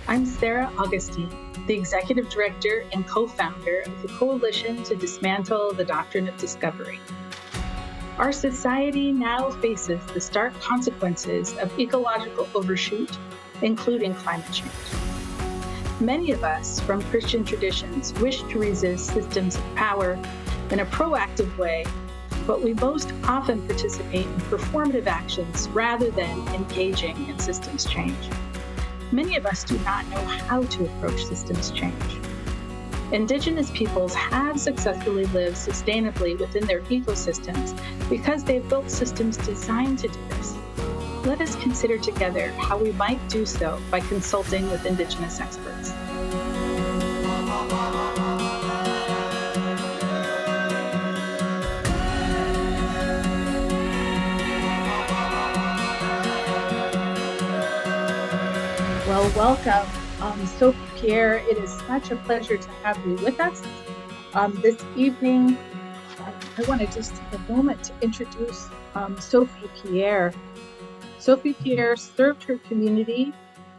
I'm Sarah Augustine, the Executive Director and co-founder of the Coalition to Dismantle the Doctrine of Discovery. Our society now faces the stark consequences of ecological overshoot, including climate change. Many of us from Christian traditions wish to resist systems of power in a proactive way, but we most often participate in performative actions rather than engaging in systems change. Many of us do not know how to approach systems change. Indigenous peoples have successfully lived sustainably within their ecosystems because they've built systems designed to do this. Let us consider together how we might do so by consulting with Indigenous experts. Well, welcome, Sophie Pierre. It is such a pleasure to have you with us this evening. I want to just take a moment to introduce Sophie Pierre. Sophie Pierre served her community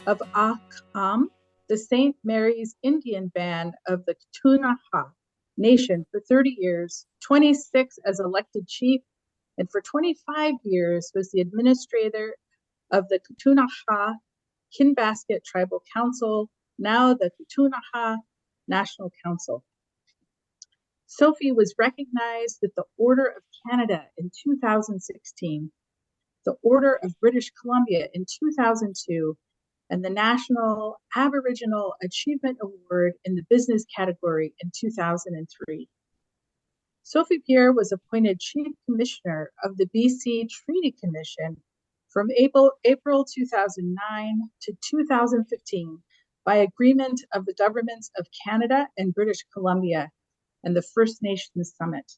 of Aqam, the St. Mary's Indian band of the Ktunaxa Nation, for 30 years, 26 as elected chief, and for 25 years was the administrator of the Ktunaxa Kinbasket Tribal Council, now the Ktunaxa National Council. Sophie was recognized with the Order of Canada in 2016, the Order of British Columbia in 2002, and the National Aboriginal Achievement Award in the business category in 2003. Sophie Pierre was appointed Chief Commissioner of the BC Treaty Commission from April 2009 to 2015 by agreement of the governments of Canada and British Columbia and the First Nations Summit.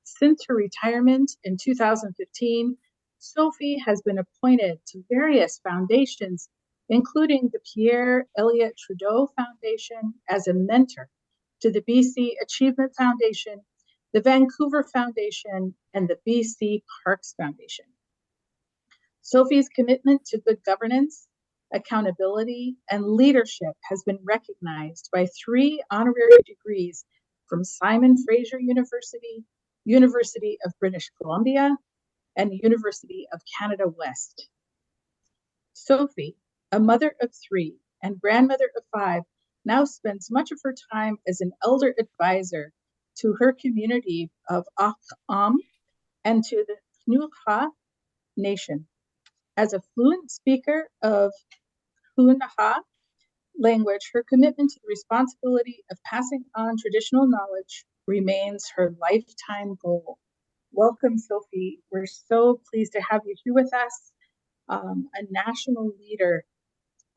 Since her retirement in 2015, Sophie has been appointed to various foundations, including the Pierre Elliott Trudeau Foundation as a mentor to the BC Achievement Foundation, the Vancouver Foundation, and the BC Parks Foundation. Sophie's commitment to good governance, accountability, and leadership has been recognized by 3 honorary degrees from Simon Fraser University, University of British Columbia, and University of Canada West. Sophie, a mother of 3 and grandmother of 5, now spends much of her time as an elder advisor to her community of Aqam and to the Ktunaxa Nation. As a fluent speaker of Ktunaxa language, her commitment to the responsibility of passing on traditional knowledge remains her lifetime goal. Welcome, Sophie. We're so pleased to have you here with us, a national leader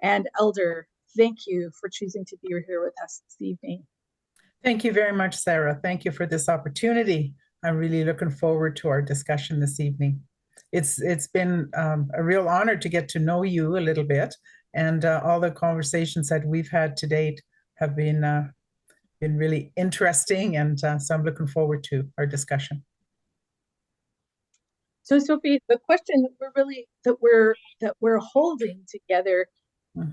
and elder. Thank you for choosing to be here with us this evening. Thank you very much, Sarah. Thank you for this opportunity. I'm really looking forward to our discussion this evening. It's been a real honor to get to know you a little bit, and all the conversations that we've had to date have been really interesting, and so I'm looking forward to our discussion. So, Sophie, the question that we're holding together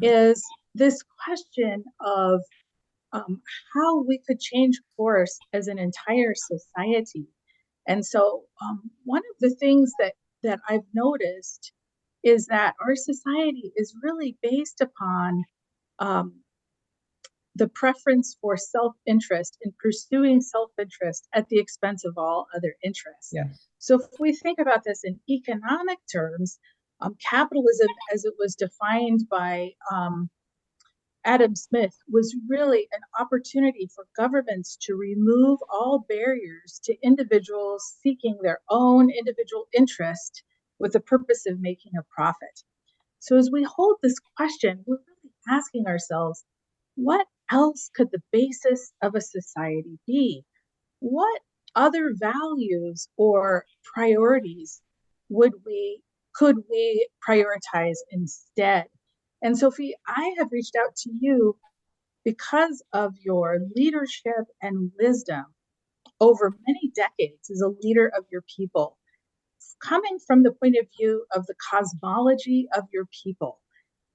is this question of how we could change course as an entire society. And so one of the things that I've noticed is that our society is really based upon the preference for self-interest and pursuing self-interest at the expense of all other interests. Yeah. So if we think about this in economic terms, capitalism as it was defined by Adam Smith was really an opportunity for governments to remove all barriers to individuals seeking their own individual interest with the purpose of making a profit. So as we hold this question, we're really asking ourselves, what else could the basis of a society be? What other values or priorities could we prioritize instead? And Sophie, I have reached out to you because of your leadership and wisdom over many decades as a leader of your people, coming from the point of view of the cosmology of your people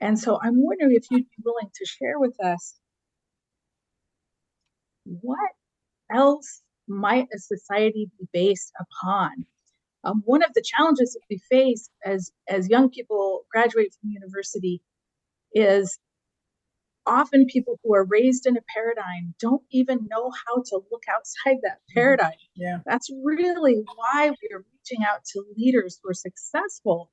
And so I'm wondering if you'd be willing to share with us what else might a society be based upon? One of the challenges that we face as young people graduate from university is often people who are raised in a paradigm don't even know how to look outside that paradigm. Yeah. That's really why we are reaching out to leaders who are successful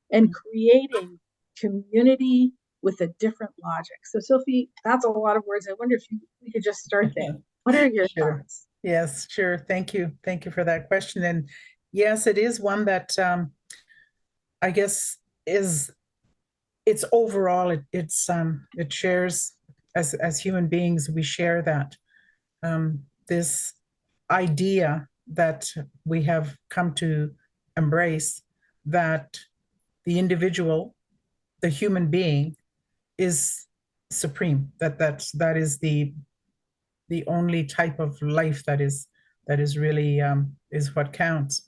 in creating community with a different logic. So, Sophie, that's a lot of words. I wonder if we could just start there. What are your Sure. thoughts? Yes, sure. Thank you. Thank you for that question. And yes, it is one that I guess is it's overall it shares as human beings we share that this idea that we have come to embrace that the individual, the human being, is supreme. That is the only type of life that is really is what counts.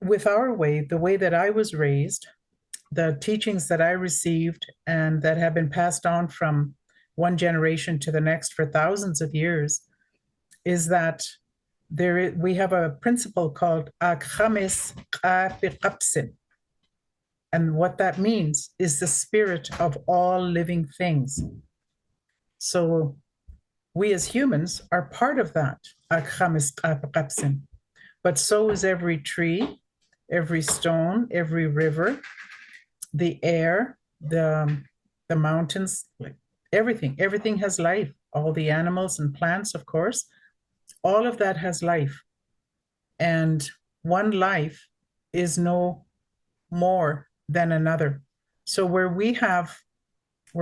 With our way, the way that I was raised, the teachings that I received and that have been passed on from one generation to the next for thousands of years, is that we have a principle called Aqam. And what that means is the spirit of all living things. So we as humans are part of that. But so is every tree, every stone, every river, the air, the mountains, like everything has life. All the animals and plants, of course, all of that has life. And one life is no more than another. So we're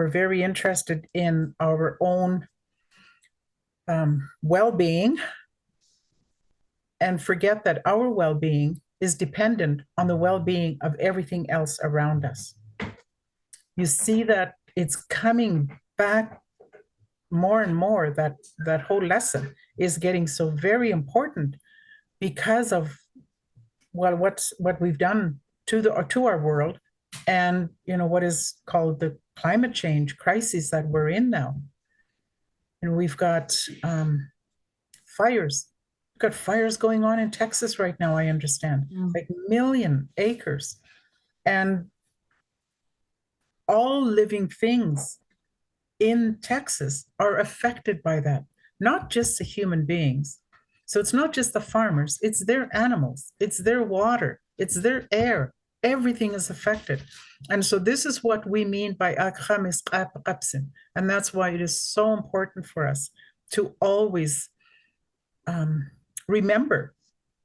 very interested in our own well-being and forget that our well-being is dependent on the well-being of everything else around us. You see that it's coming back more and more, that whole lesson is getting so very important because of what we've done to our world, and what is called the climate change crisis that we're in now. And we've got fires. We've got fires going on in Texas right now, I understand, like 1,000,000 acres. And all living things in Texas are affected by that, not just the human beings. So it's not just the farmers, it's their animals, it's their water, it's their air. Everything is affected. And so this is what we mean by Aqam is Qapsin. And that's why it is so important for us to always remember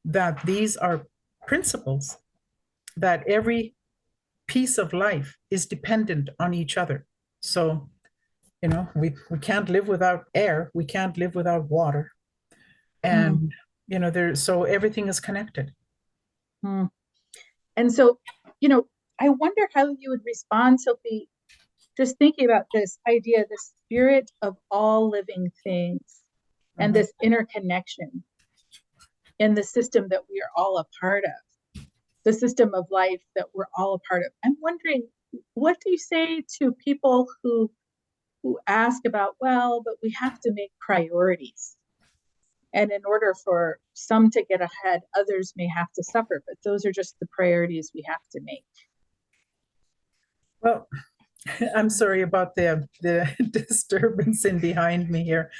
that these are principles, that every piece of life is dependent on each other. So we can't live without air, we can't live without water, and so everything is connected. And so I wonder how you would respond, Sophie, just thinking about this idea, the spirit of all living things and this interconnection in the system that we are all a part of, the system of life that we're all a part of. I'm wondering, what do you say to people who ask about, well, but we have to make priorities. And in order for some to get ahead, others may have to suffer, but those are just the priorities we have to make. Well, I'm sorry about the disturbance in behind me here.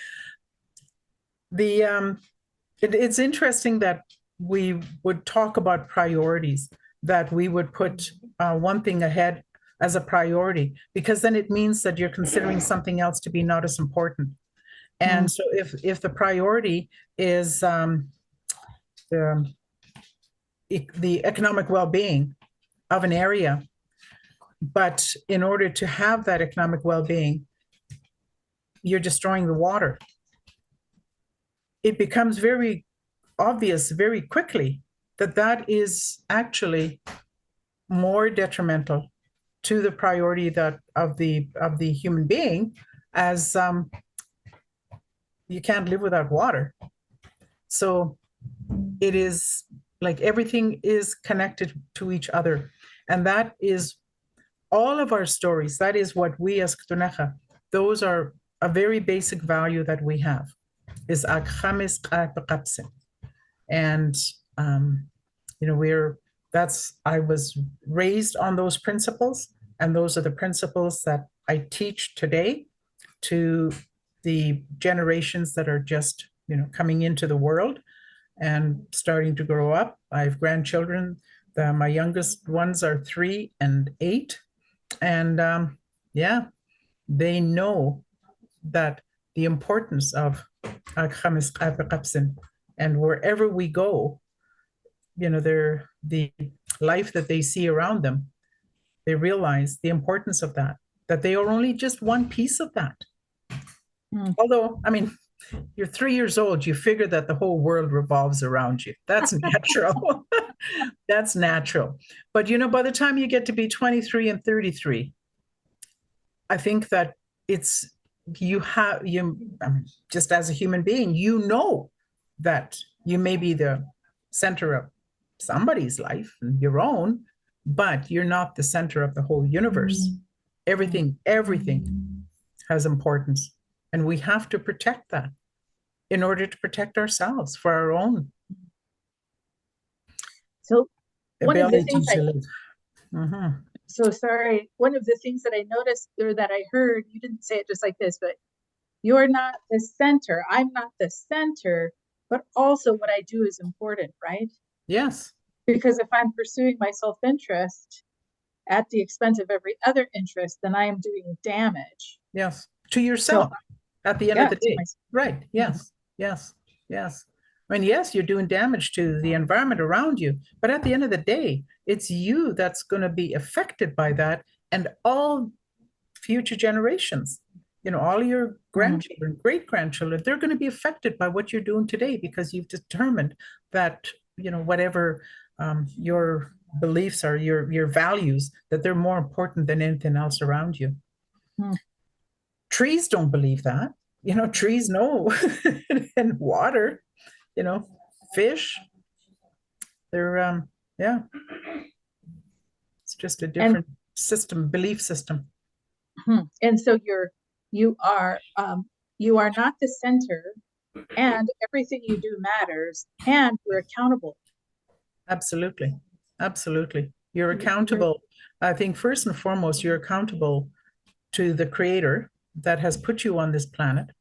It's interesting that we would talk about priorities, that we would put one thing ahead as a priority, because then it means that you're considering something else to be not as important. And so if the priority is the economic well-being of an area, but in order to have that economic well-being, you're destroying the water, it becomes very obvious very quickly that that is actually more detrimental to the priority that of the human being, as you can't live without water. So it is like everything is connected to each other, and that is all of our stories, that is what we as Ktunaxa, those are a very basic value that we have, is Aqam is Qaqapsin. And, I was raised on those principles, and those are the principles that I teach today to the generations that are just, coming into the world and starting to grow up. I have grandchildren. My youngest ones are 3 and 8. And they know that the importance of Aqam Qaqapsin. And wherever we go, the life that they see around them, they realize the importance of that they are only just one piece of that. Although, you're 3 years old, you figure that the whole world revolves around you. That's natural. That's natural. But, by the time you get to be 23 and 33, I think that just as a human being, that you may be the center of somebody's life, your own, but you're not the center of the whole universe. Everything has importance. And we have to protect that in order to protect ourselves for our own. So one of the things one of the things that I noticed or that I heard, you didn't say it just like this, but you're not the center. I'm not the center, but also what I do is important, right? Yes. Because if I'm pursuing my self-interest at the expense of every other interest, then I am doing damage. Yes. To yourself at the end of the day. Right. Yes. Yes. Yes. Yes, you're doing damage to the environment around you, but at the end of the day, it's you that's going to be affected by that, and all future generations, all your grandchildren, great-grandchildren, they're going to be affected by what you're doing today, because you've determined that, whatever your beliefs are, your values, that they're more important than anything else around you. Trees don't believe that. Trees know. And water, fish, they're it's just a different belief system. And so you are not the center, and everything you do matters, and you're accountable. Absolutely. You're accountable. I think first and foremost, you're accountable to the Creator that has put you on this planet.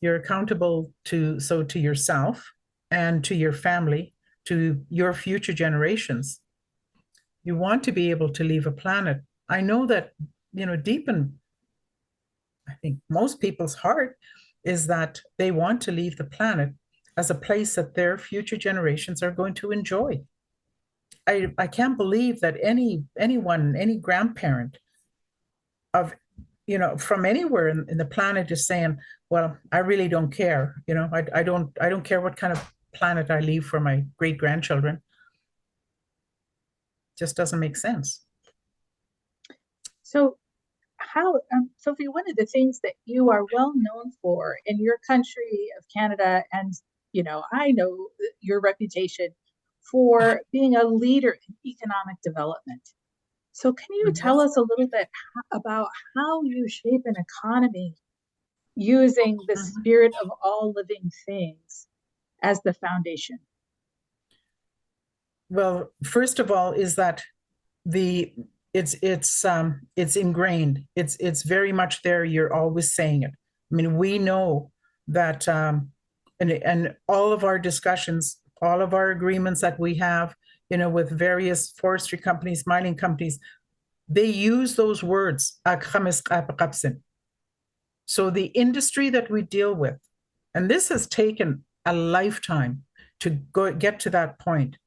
You're accountable to yourself and to your family, to your future generations. You want to be able to leave a planet. I know that, deep in, I think, most people's heart is that they want to leave the planet as a place that their future generations are going to enjoy. I can't believe that anyone, any grandparent of, from anywhere in the planet is saying, well, I really don't care. I don't care what kind of planet I leave for my great-grandchildren. Just doesn't make sense. So how, Sophie, one of the things that you are well known for in your country of Canada, and, I know your reputation for being a leader in economic development. So can you tell us a little bit about how you shape an economy using the spirit of all living things as the foundation? Well, first of all, is that it's ingrained. It's very much there. You're always saying it. We know that, and all of our discussions, all of our agreements that we have, with various forestry companies, mining companies, they use those words. So the industry that we deal with, and this has taken a lifetime to get to that point.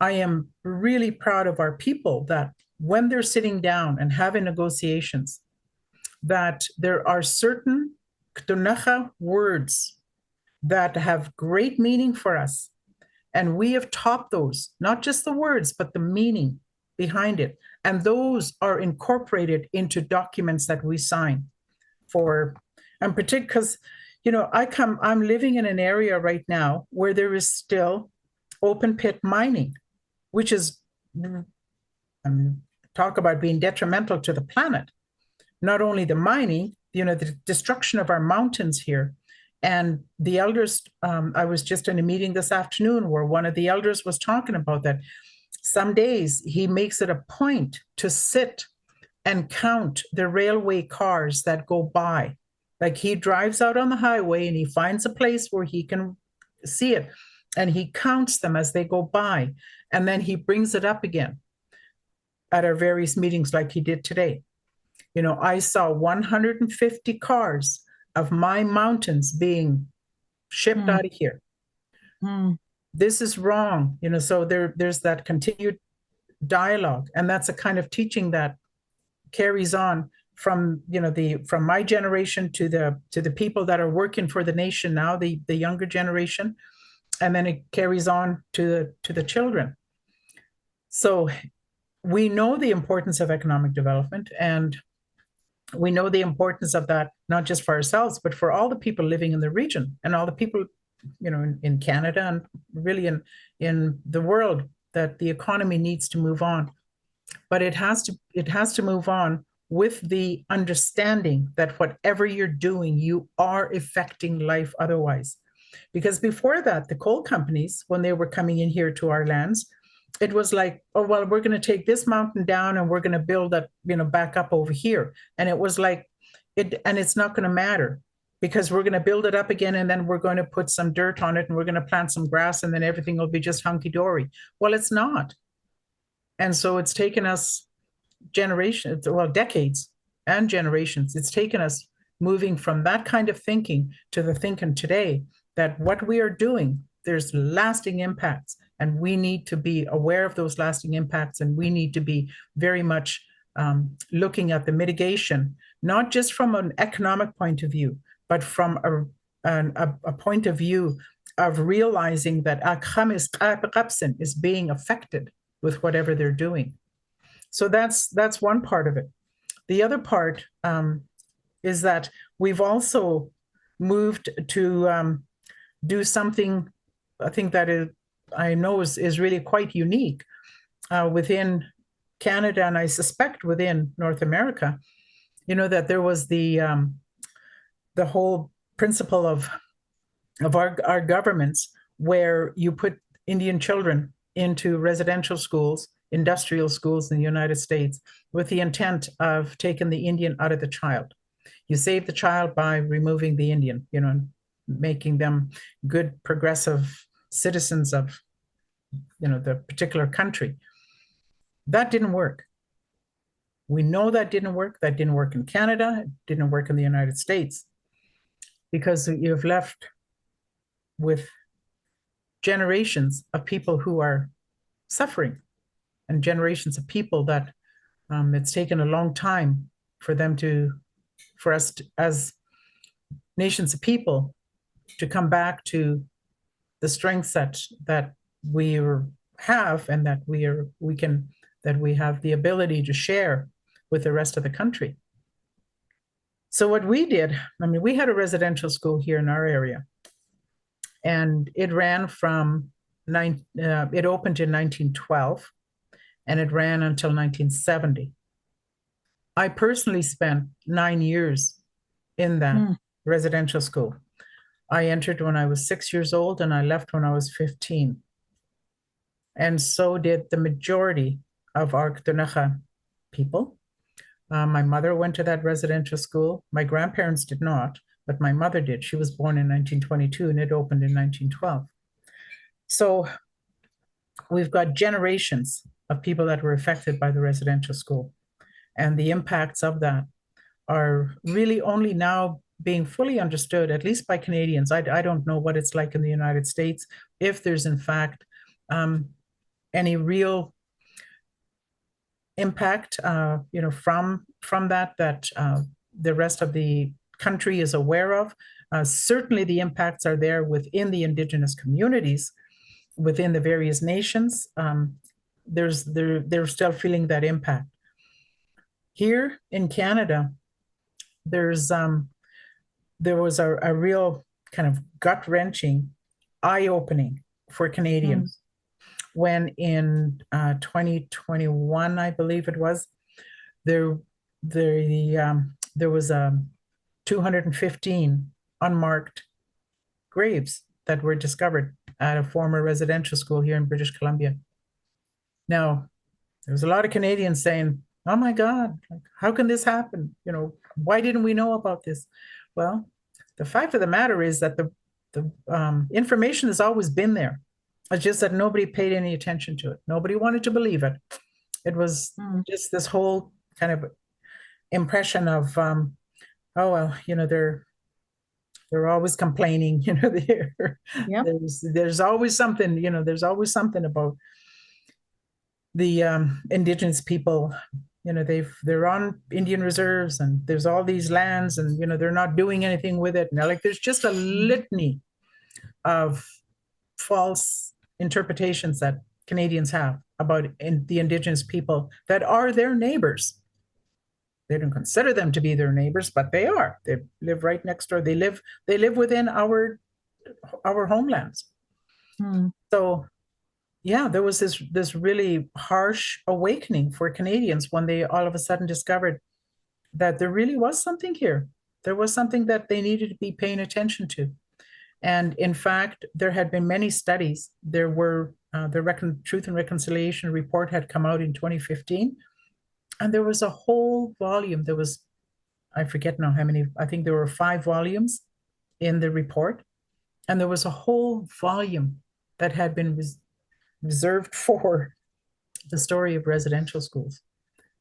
I am really proud of our people that when they're sitting down and having negotiations, that there are certain Ktunaxa words that have great meaning for us. And we have taught those, not just the words, but the meaning behind it. And those are incorporated into documents that we sign for, and particularly because, I'm living in an area right now where there is still open pit mining, which is talk about being detrimental to the planet. Not only the mining, the destruction of our mountains here. And the elders, I was just in a meeting this afternoon where one of the elders was talking about that. Some days he makes it a point to sit and count the railway cars that go by. Like he drives out on the highway and he finds a place where he can see it and he counts them as they go by. And then he brings it up again at our various meetings like he did today. I saw 150 cars of my mountains being shipped out of here. This is wrong. So there's that continued dialogue, and that's a kind of teaching that carries on from from my generation to the people that are working for the nation now, the younger generation, and then it carries on to the children. So we know the importance of economic development, and we know the importance of that, not just for ourselves, but for all the people living in the region and all the people, in Canada and really in the world, that the economy needs to move on. But it has to move on with the understanding that whatever you're doing, you are affecting life otherwise. Because before that, the coal companies, when they were coming in here to our lands, it was like, oh, well, we're going to take this mountain down and we're going to build that, back up over here. And it was like, it's not going to matter because we're going to build it up again and then we're going to put some dirt on it and we're going to plant some grass and then everything will be just hunky-dory. Well, it's not. And so it's taken us decades and generations. It's taken us moving from that kind of thinking to the thinking today that what we are doing, there's lasting impacts. And we need to be aware of those lasting impacts, and we need to be very much looking at the mitigation, not just from an economic point of view, but from a point of view of realizing that Aqam is being affected with whatever they're doing. So that's one part of it. The other part is that we've also moved to do something, I think that I know is really quite unique within Canada, and I suspect within North America. That there was the whole principle of our governments where you put Indian children into residential schools, industrial schools in the United States with the intent of taking the Indian out of the child. You save the child by removing the Indian, making them good, progressive citizens of the particular country. That didn't work. We know that didn't work. That didn't work in Canada. It didn't work in the United States, because you've left with generations of people who are suffering, and generations of people that it's taken a long time for us as nations of people to come back to the strengths that we have, and that we have the ability to share with the rest of the country. So what we did, we had a residential school here in our area, and it ran it opened in 1912, and it ran until 1970. I personally spent 9 years in that residential school. I entered when I was 6 years old, and I left when I was 15. And so did the majority of our Ktunaxa people. My mother went to that residential school. My grandparents did not, but my mother did. She was born in 1922, and it opened in 1912. So we've got generations of people that were affected by the residential school. And the impacts of that are really only now being fully understood, at least by Canadians. I don't know what it's like in the United States, if there's in fact any real impact, from that the rest of the country is aware of. Certainly the impacts are there within the Indigenous communities, within the various nations. They're still feeling that impact. Here in Canada, there was a real kind of gut-wrenching, eye-opening for Canadians when in 2021, I believe it was, there there was 215 unmarked graves that were discovered at a former residential school here in British Columbia. Now, there was a lot of Canadians saying, "Oh my God, like, how can this happen? You know, why didn't we know about this?" Well, the fact of the matter is that the information has always been there. It's just that nobody paid any attention to it. Nobody wanted to believe it. It was just this whole kind of impression of, oh well, you know, they're always complaining. You know, Yep. there's always something. You know, there's always something about the Indigenous people. You know, they're on Indian reserves, and there's all these lands, and you know, they're not doing anything with it. Now, like, there's just a litany of false interpretations that Canadians have about the Indigenous people that are their neighbors. They don't consider them to be their neighbors, but they are. They live right next door. They live within our homelands. So yeah, there was this really harsh awakening for Canadians when they all of a sudden discovered that there really was something here. There was something that they needed to be paying attention to. And in fact, there had been many studies. There were the Truth and Reconciliation report had come out in 2015, and there was a whole volume. There was, I forget now how many, I think there were 5 volumes in the report, and there was a whole volume that had been reserved for the story of residential schools.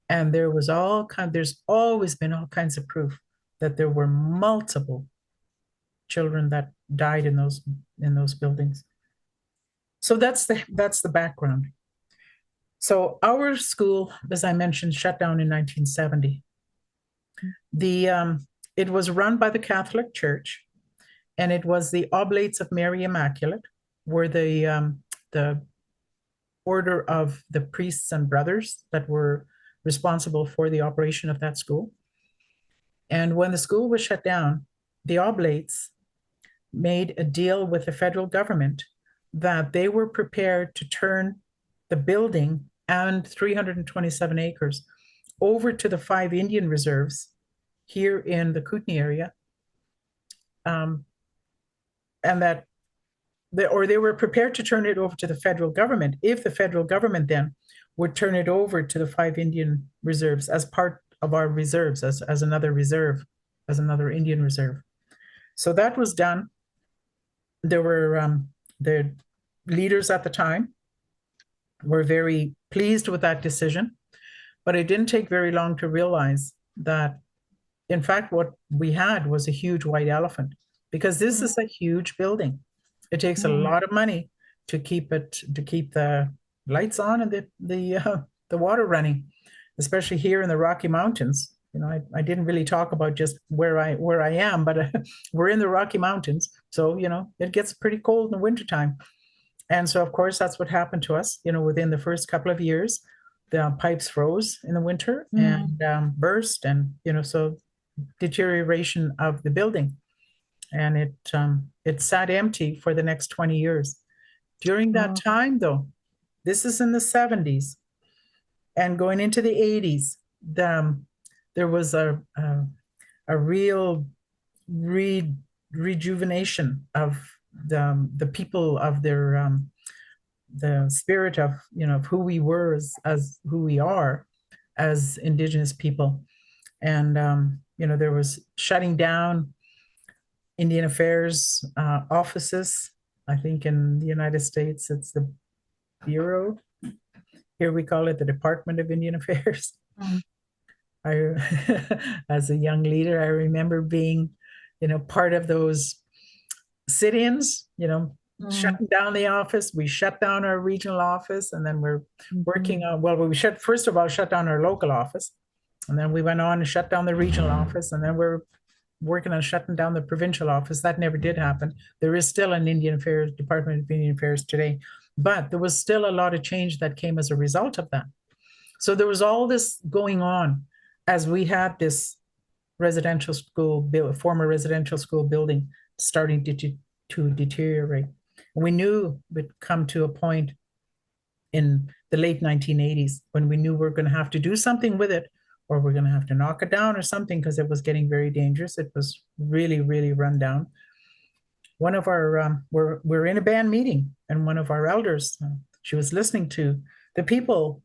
And there's always been all kinds of proof that there were multiple children that died in those buildings. So that's the background. So our school, as I mentioned, shut down in 1970. It was run by the Catholic Church, and it was the Oblates of Mary Immaculate, were the order of the priests and brothers that were responsible for the operation of that school. And when the school was shut down, the Oblates made a deal with the federal government that they were prepared to turn the building and 327 acres over to the 5 Indian reserves here in the Kootenay area, and that they were prepared to turn it over to the federal government if the federal government then would turn it over to the 5 Indian reserves as part of our reserves, as another reserve, as another Indian reserve. So that was done. There were the leaders at the time were very pleased with that decision, but it didn't take very long to realize that, in fact, what we had was a huge white elephant, because this is a huge building. It takes a lot of money to keep the lights on and the water running, especially here in the Rocky Mountains. You know, I didn't really talk about just where I am, but we're in the Rocky Mountains, so you know it gets pretty cold in the wintertime. And so, of course, that's what happened to us. You know, within the first couple of years, the pipes froze in the winter and burst, and you know, so deterioration of the building, and it sat empty for the next 20 years. During that time, though, this is in the 70s, and going into the 80s, there was a real rejuvenation of the people, of their the spirit of, you know, of who we were as who we are as Indigenous people. And you know, there was shutting down Indian Affairs offices. I think in the United States it's the Bureau. Here we call it the Department of Indian Affairs. I, as a young leader, I remember being, you know, part of those sit-ins, you know, shutting down the office. We shut down our regional office, and then we're working on, well, we first of all shut down our local office, and then we went on and shut down the regional office, and then we're working on shutting down the provincial office. That never did happen. There is still an Indian Affairs, Department of Indian Affairs today, but there was still a lot of change that came as a result of that. So there was all this going on as we had this residential school, former residential school building starting to deteriorate. We knew we'd come to a point in the late 1980s, when we knew we are going to have to do something with it, or we're going to have to knock it down or something, because it was getting very dangerous. It was really, really run down. One of our, we're in a band meeting, and one of our elders, she was listening to the people.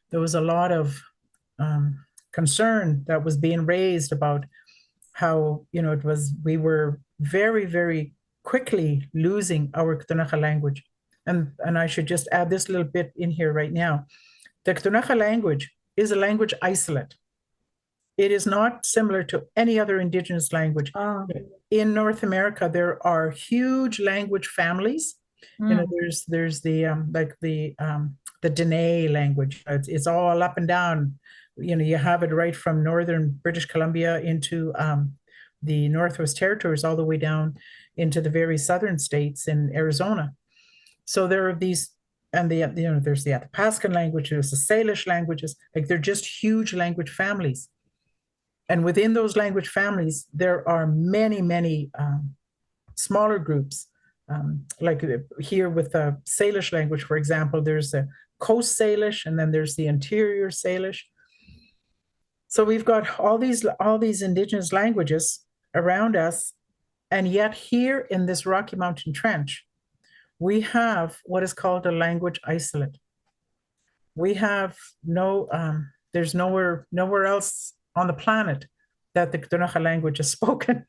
There was a lot of concern that was being raised about how, we were very, very quickly losing our Ktunaxa language. And I should just add this little bit in here right now. The Ktunaxa language is a language isolate. It is not similar to any other Indigenous language. In North America, there are huge language families. There's the Dene language. It's all up and down. You have it right from northern British Columbia into the Northwest Territories, all the way down into the very southern states in Arizona. So there are these, and there's the Athabascan language, there's the Salish languages. Like, they're just huge language families. And within those language families, there are many, many smaller groups. Like here with the Salish language, for example, there's the Coast Salish, and then there's the Interior Salish. So we've got all these Indigenous languages around us, and yet here in this Rocky Mountain Trench, we have what is called a language isolate. We have there's nowhere else on the planet that the Ktunaxa language is spoken.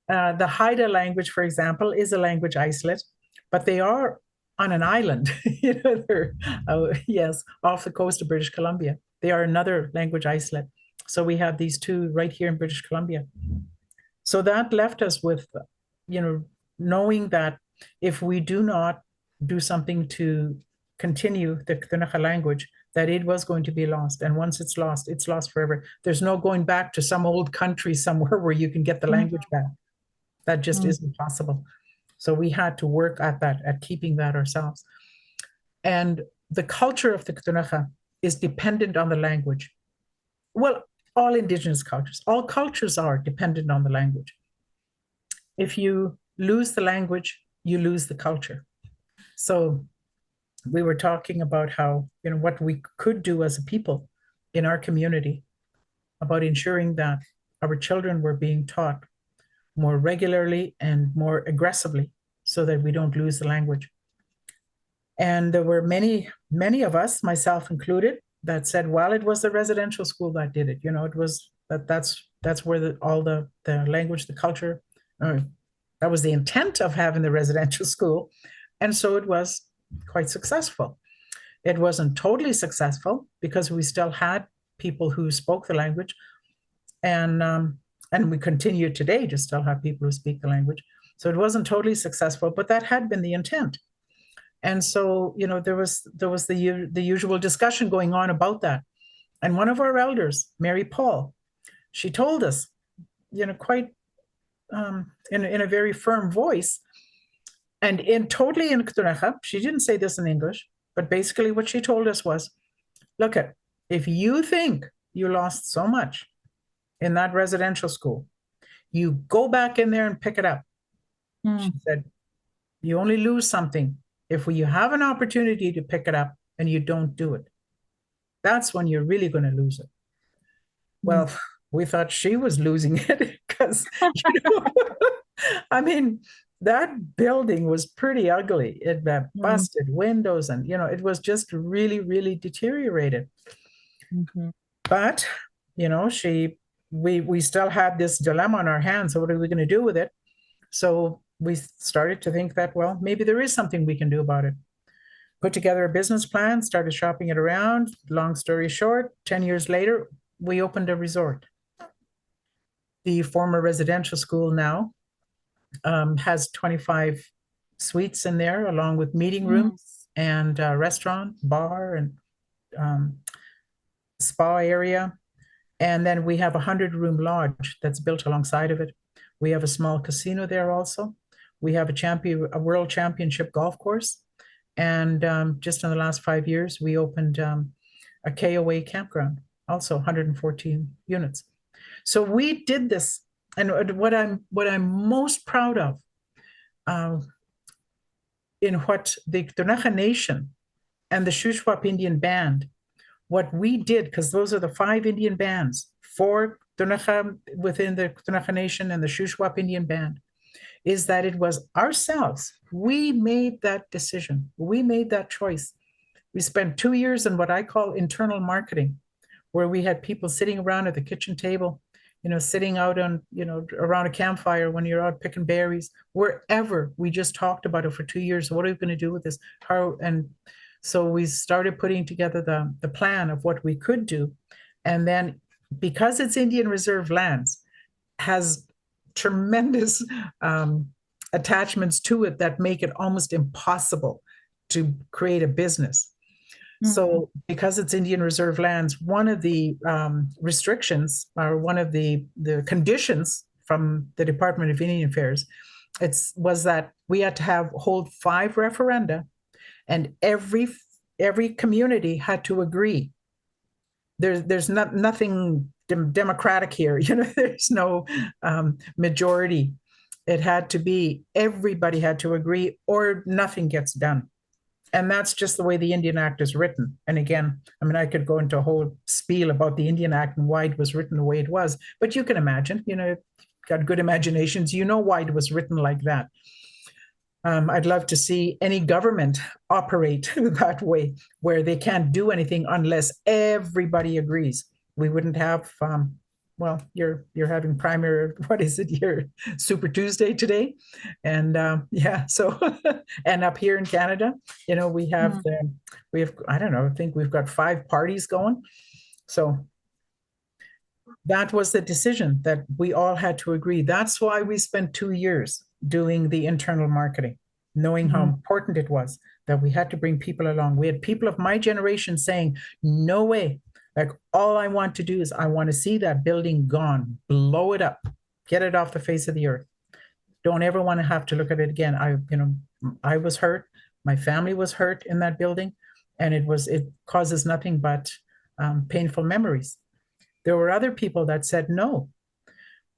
The Haida language, for example, is a language isolate, but they are on an island. They're off the coast of British Columbia. They are another language isolate. So we have these two right here in British Columbia. So that left us with, knowing that if we do not do something to continue the Ktunaxa language, that it was going to be lost. And once it's lost forever. There's no going back to some old country somewhere where you can get the language back. That just isn't possible. So we had to work at that, at keeping that ourselves. And the culture of the Ktunaxa is dependent on the language. Well, all Indigenous cultures, all cultures are dependent on the language. If you lose the language, you lose the culture. So we were talking about how, what we could do as a people in our community about ensuring that our children were being taught more regularly and more aggressively so that we don't lose the language. And there were many, many of us, myself included, that said, well, it was the residential school that did it. It was that's where all the language, the culture, that was the intent of having the residential school. And so it was quite successful. It wasn't totally successful because we still had people who spoke the language, and we continue today to still have people who speak the language. So it wasn't totally successful, but that had been the intent. And so, there was the usual discussion going on about that. And one of our elders, Mary Paul, she told us, quite in a very firm voice, and totally in Ktunaxa. She didn't say this in English, but basically what she told us was, look, if you think you lost so much in that residential school, you go back in there and pick it up. She said, you only lose something if you have an opportunity to pick it up and you don't do it. That's when you're really going to lose it. Well, we thought she was losing it because, I mean, that building was pretty ugly. It had busted windows, and it was just really, really deteriorated. But we still had this dilemma on our hands. So what are we going to do with it? So we started to think that, well, maybe there is something we can do about it. Put together a business plan, started shopping it around. Long story short, 10 years later, we opened a resort. The former residential school now has 25 suites in there, along with meeting rooms and restaurant, bar, and spa area. And then we have a 100-room lodge that's built alongside of it. We have a small casino there also. We have a world championship golf course. And just in the last 5 years, we opened a KOA campground, also 114 units. So we did this. And what I'm most proud of in what the Ktunaxa Nation and the Shuswap Indian Band. What we did, because those are the 5 Indian bands, 4 Ktunaxa within the Ktunaxa Nation and the Shuswap Indian Band, is that it was ourselves. We made that decision. We made that choice. We spent 2 years in what I call internal marketing, where we had people sitting around at the kitchen table, sitting out on, around a campfire when you're out picking berries, wherever. We just talked about it for 2 years. What are we going to do with this? So we started putting together the plan of what we could do. And then because it's Indian Reserve lands, has tremendous attachments to it that make it almost impossible to create a business. So because it's Indian Reserve lands, one of the restrictions or one of the conditions from the Department of Indian Affairs was that we had to hold 5 referenda, and every community had to agree. There's nothing democratic here. There's no majority. It had to be, everybody had to agree or nothing gets done. And that's just the way the Indian Act is written. And again, I could go into a whole spiel about the Indian Act and why it was written the way it was, but you can imagine, got good imaginations, why it was written like that. I'd love to see any government operate that way, where they can't do anything unless everybody agrees. We wouldn't have, you're having primary, what is it, your Super Tuesday today? And so, and up here in Canada, we have, I don't know, I think we've got 5 parties going. So that was the decision that we all had to agree. That's why we spent 2 years doing the internal marketing, knowing how important it was that we had to bring people along. We had people of my generation saying, no way. Like, all I want to do is I want to see that building gone, blow it up, get it off the face of the earth. Don't ever want to have to look at it again. I was hurt. My family was hurt in that building, and it causes nothing but painful memories. There were other people that said, no,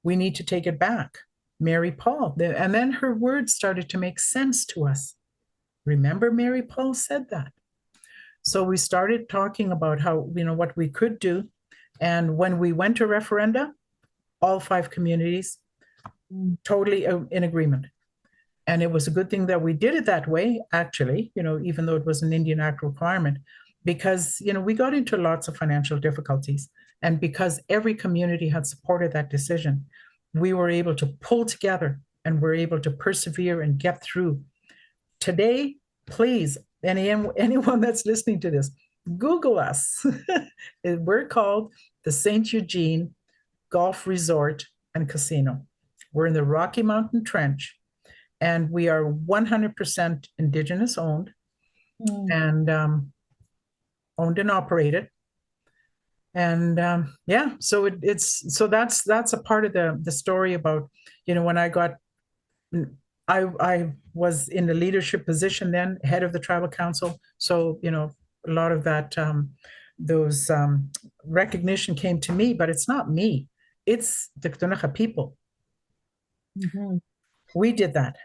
we need to take it back. Mary Paul, and then her words started to make sense to us. Remember, Mary Paul said that. So we started talking about how, what we could do. And when we went to referenda, all 5 communities totally in agreement. And it was a good thing that we did it that way, actually, even though it was an Indian Act requirement, because, we got into lots of financial difficulties. And because every community had supported that decision, we were able to pull together and we're able to persevere and get through. Today, please, anyone that's listening to this, Google us. We're called the St. Eugene Golf Resort and Casino. We're in the Rocky Mountain Trench, and we are 100% Indigenous owned and owned and operated. And so that's a part of the story about, when I was in the leadership position then, head of the tribal council. So, a lot of that, those recognition came to me, but it's not me. It's the Ktunaxa people. We did that.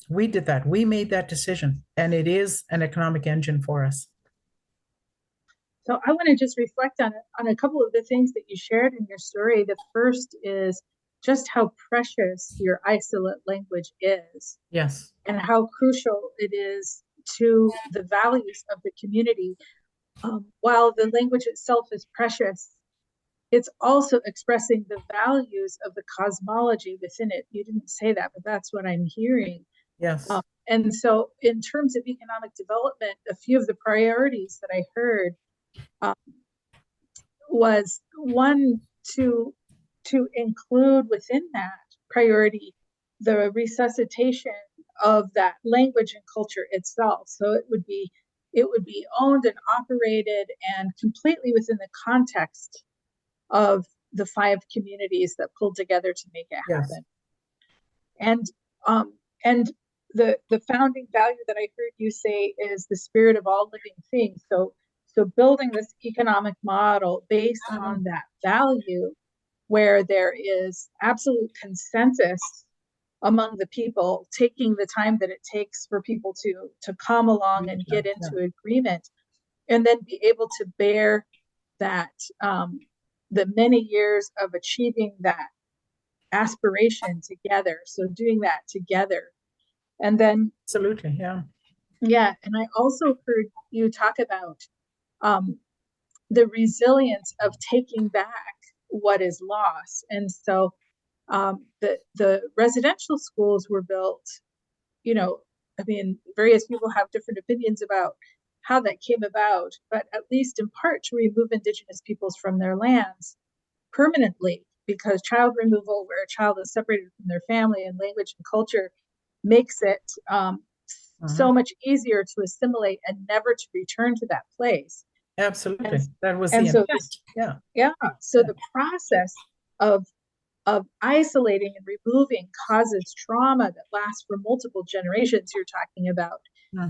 We made that decision, and it is an economic engine for us. So I want to just reflect on a couple of the things that you shared in your story. The first is just how precious your isolate language is. Yes. And how crucial it is to the values of the community. While the language itself is precious, it's also expressing the values of the cosmology within it. You didn't say that, but that's what I'm hearing. Yes. And so in terms of economic development, a few of the priorities that I heard was one, to include within that priority the resuscitation of that language and culture itself. So it would be owned and operated and completely within the context of the 5 communities that pulled together to make it happen. Yes. And the founding value that I heard you say is the spirit of all living things. So building this economic model based on that value, where there is absolute consensus among the people, taking the time that it takes for people to come along and get into agreement and then be able to bear that, the many years of achieving that aspiration together. So doing that together. And then, Absolutely, yeah. yeah, and I also heard you talk about the resilience of taking back what is lost. And so the residential schools were built, I mean, various people have different opinions about how that came about, but at least in part to remove Indigenous peoples from their lands permanently, because child removal, where a child is separated from their family and language and culture, makes it so much easier to assimilate and never to return to that place. Absolutely. And, That was and the so intent. this, Yeah. yeah. So the process of isolating and removing causes trauma that lasts for multiple generations. You're talking about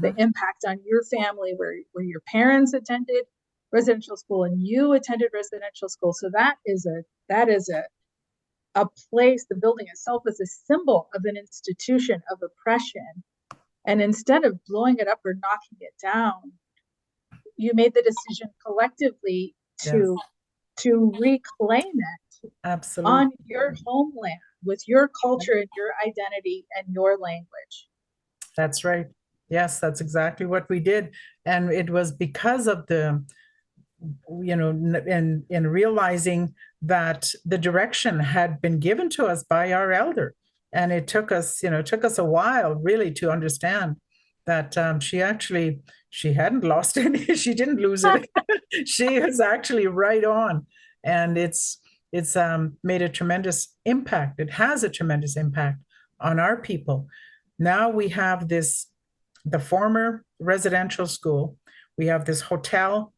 the impact on your family, where your parents attended residential school and you attended residential school. So that is a place. The building itself is a symbol of an institution of oppression. And instead of blowing it up or knocking it down, you made the decision collectively to reclaim it. Absolutely. On your homeland with your culture and your identity and your language. That's right. Yes, that's exactly what we did. And it was because of the, in realizing that the direction had been given to us by our elder. And it took us a while really to understand that she hadn't lost any, she didn't lose it. She is actually right on. And it's made a tremendous impact. It has a tremendous impact on our people. Now we have the former residential school. We have this hotel,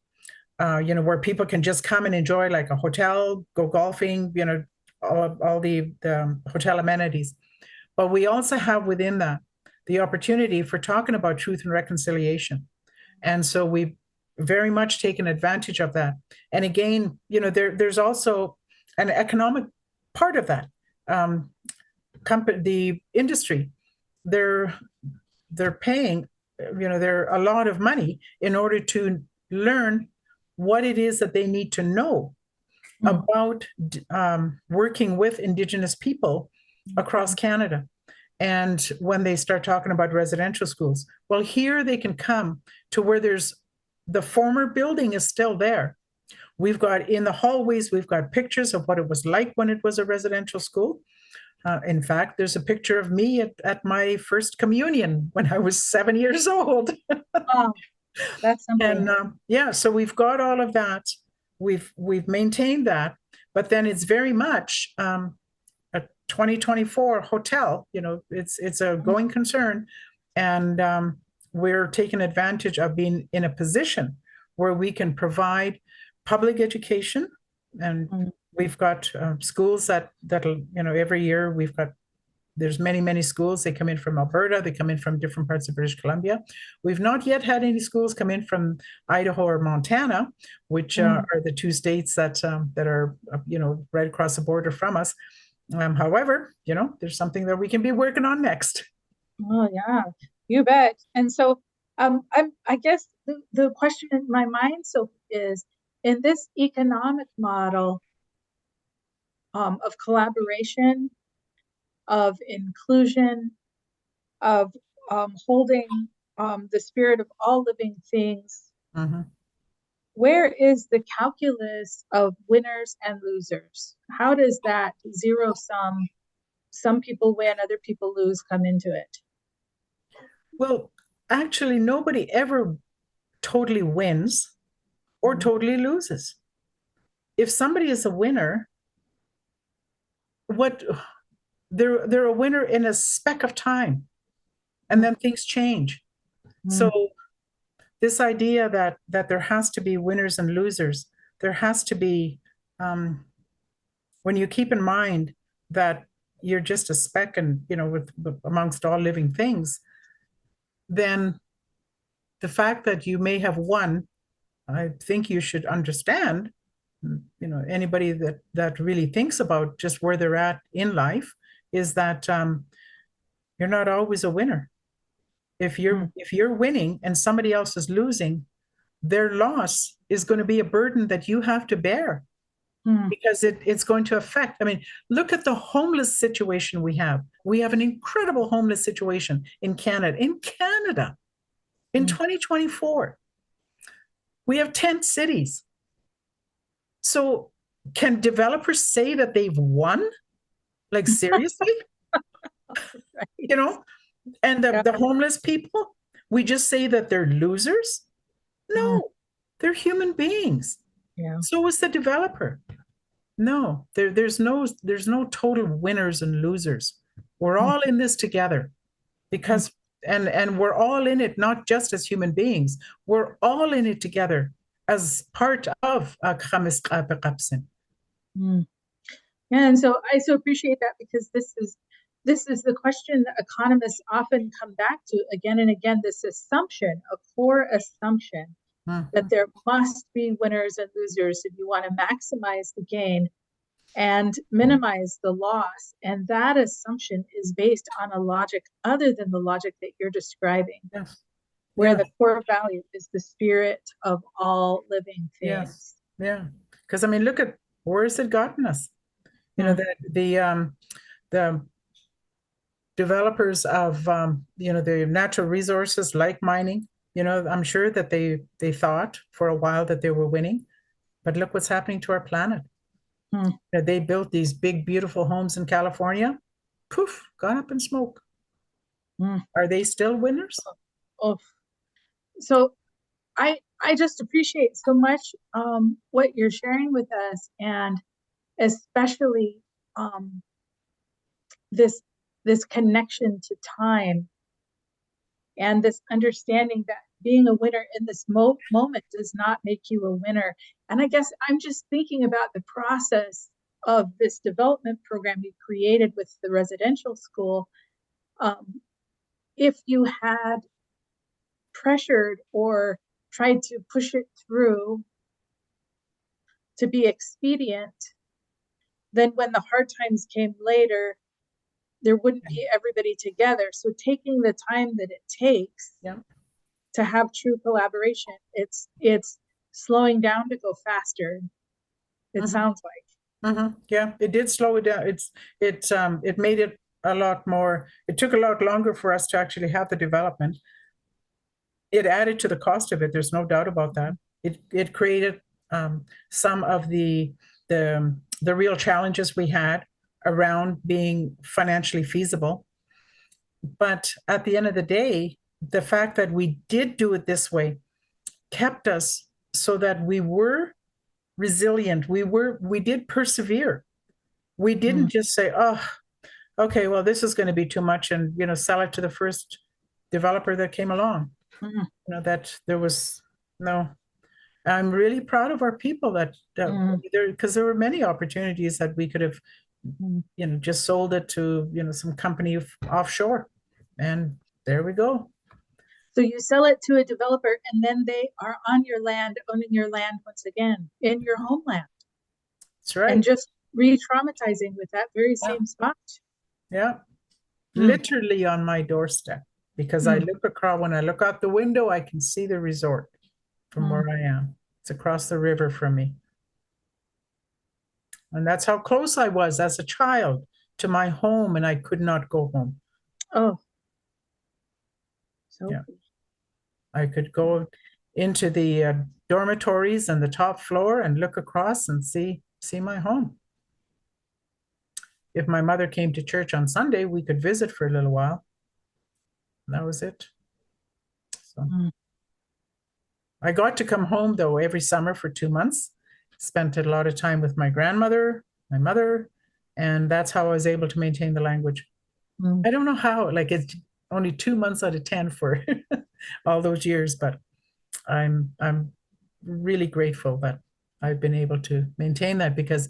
where people can just come and enjoy, like a hotel, go golfing, all the hotel amenities. But we also have within that the opportunity for talking about truth and reconciliation. And so we've very much taken advantage of that. And again, there's also an economic part of that. The industry, they're paying, they're a lot of money in order to learn what it is that they need to know about working with Indigenous people across Canada. And when they start talking about residential schools, well, here they can come to where the former building is still there. We've got in the hallways, we've got pictures of what it was like when it was a residential school. In fact, there's a picture of me at my first communion when I was 7 years old. Oh, that's something. And so we've got all of that. We've maintained that, but then it's very much a 2024 hotel. It's a going concern, and we're taking advantage of being in a position where we can provide public education, and we've got schools that'll every year there's many schools. They come in from Alberta, they come in from different parts of British Columbia. We've not yet had any schools come in from Idaho or Montana, which are the two states that are right across the border from us. However, there's something that we can be working on next. Oh yeah, you bet. And so I guess the question in my mind is, in this economic model of collaboration, of inclusion, of holding the spirit of all living things, where is the calculus of winners and losers? How does that zero sum, some people win, other people lose, come into it? Well, actually, nobody ever totally wins or totally loses. If somebody is a winner, they're a winner in a speck of time, and then things change. So this idea that there has to be winners and losers, there has to be, when you keep in mind that you're just a speck and with amongst all living things, then the fact that you may have won, I think you should understand, anybody that really thinks about just where they're at in life, is that you're not always a winner. If you're winning and somebody else is losing, their loss is going to be a burden that you have to bear because it's going to affect. I mean, look at the homeless situation we have. We have an incredible homeless situation in Canada. In 2024, we have tent cities. So can developers say that they've won? Like, seriously? Right. You know, and the homeless people, we just say that they're losers? No, they're human beings. Yeah. So is the developer. No, there's no total winners and losers. We're all in this together because and we're all in it not just as human beings. We're all in it together as part of Aqam. And so I so appreciate that, because this is the question that economists often come back to again and again, this assumption, a core assumption that there must be winners and losers if you want to maximize the gain and minimize the loss. And that assumption is based on a logic other than the logic that you're describing, where the core value is the spirit of all living things. Yeah. Because I mean, look at where has it gotten us? You know, the developers of the natural resources like mining, I'm sure that they thought for a while that they were winning, but look what's happening to our planet. They built these big, beautiful homes in California. Poof, gone up in smoke. Are they still winners? So I just appreciate so much what you're sharing with us, and especially this connection to time and this understanding that being a winner in this moment does not make you a winner. And I guess I'm just thinking about the process of this development program you created with the residential school. If you had pressured or tried to push it through to be expedient, then when the hard times came later, there wouldn't be everybody together. So taking the time that it takes to have true collaboration, it's slowing down to go faster. It sounds like. Yeah, it did slow it down. It made it a lot more. It took a lot longer for us to actually have the development. It added to the cost of it. There's no doubt about that. It created some of the real challenges we had around being financially feasible. But at the end of the day, the fact that we did do it this way kept us so that we were resilient. We did persevere. We didn't just say, oh, okay, well, this is going to be too much, and sell it to the first developer that came along. That there was no. I'm really proud of our people because there were many opportunities that we could have just sold it to some company offshore, and there we go. So you sell it to a developer, and then they are on your land, owning your land once again in your homeland. That's right. And just re-traumatizing with that very same spot. Yeah, literally on my doorstep, because I look across. When I look out the window, I can see the resort from where I am. It's across the river from me. And that's how close I was as a child to my home, and I could not go home. Oh. So I could go into the dormitories and the top floor and look across and see my home. If my mother came to church on Sunday, we could visit for a little while. And that was it. So I got to come home, though, every summer for 2 months. Spent a lot of time with my grandmother, my mother, and that's how I was able to maintain the language. I don't know how, like it's only 2 months out of 10 for all those years, but I'm really grateful that I've been able to maintain that, because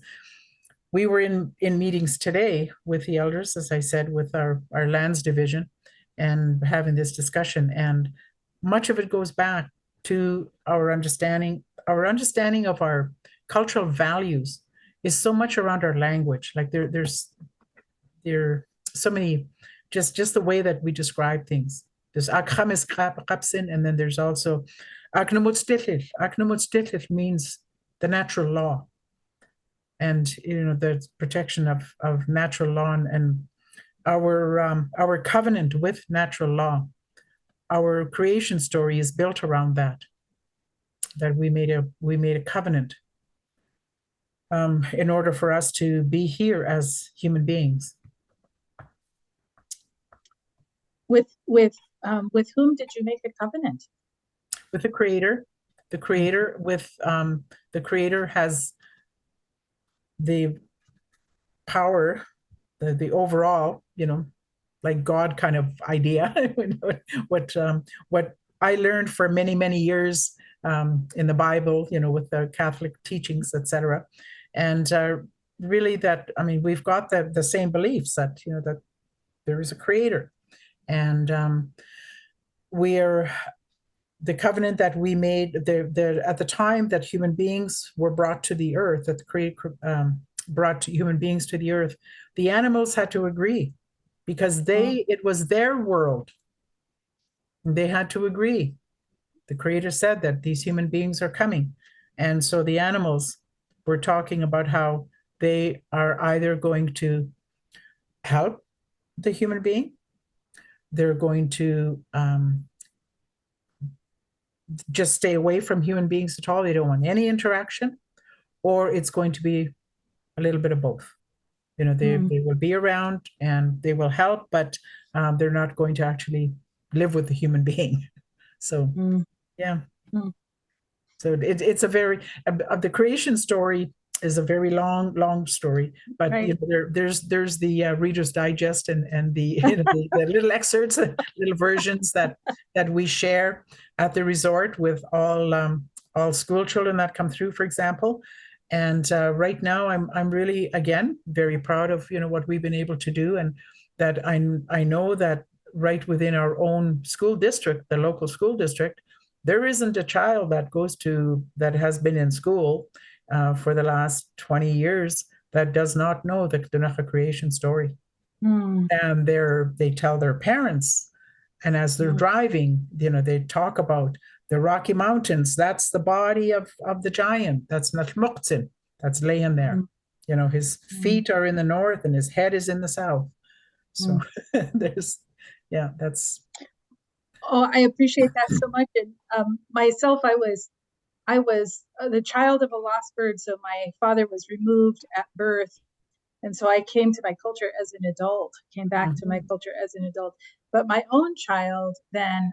we were in meetings today with the elders, as I said, with our lands division, and having this discussion, and much of it goes back to our understanding of our cultural values is so much around our language. Like there's so many, just the way that we describe things. There's Aqam, and then there's also Aqam means the natural law, and the protection of natural law, and our covenant with natural law. Our creation story is built around that we made a covenant in order for us to be here as human beings. With whom did you make a covenant? With the Creator. The Creator the Creator has the power, the overall, like God kind of idea. What I learned for many years in the Bible, with the Catholic teachings, etc. And really, we've got the same beliefs that that there is a Creator, and the covenant that we made at the time that human beings were brought to the earth, that the Creator brought human beings to the earth, the animals had to agree, because it was their world. They had to agree. The Creator said that these human beings are coming. And so the animals were talking about how they are either going to help the human being, they're going to just stay away from human beings at all. They don't want any interaction, or it's going to be a little bit of both. They will be around and they will help, but they're not going to actually live with the human being. So, yeah. So it's a very the creation story is a very long story, but right. There's the Reader's Digest and the the little excerpts, little versions that we share at the resort with all school children that come through, for example. And right now, I'm really, again, very proud of what we've been able to do, and that I know that right within our own school district, the local school district, there isn't a child that has been in school for the last 20 years that does not know the Ktunaxa creation story. And they tell their parents, and as they're driving, they talk about the Rocky Mountains. That's the body of the giant. That's Natmuktzin. That's laying there. His feet are in the north and his head is in the south. So that's. Oh, I appreciate that so much. And myself, I was the child of a lost bird. So my father was removed at birth. And so I came to my culture as an adult, came back to my culture as an adult. But my own child, then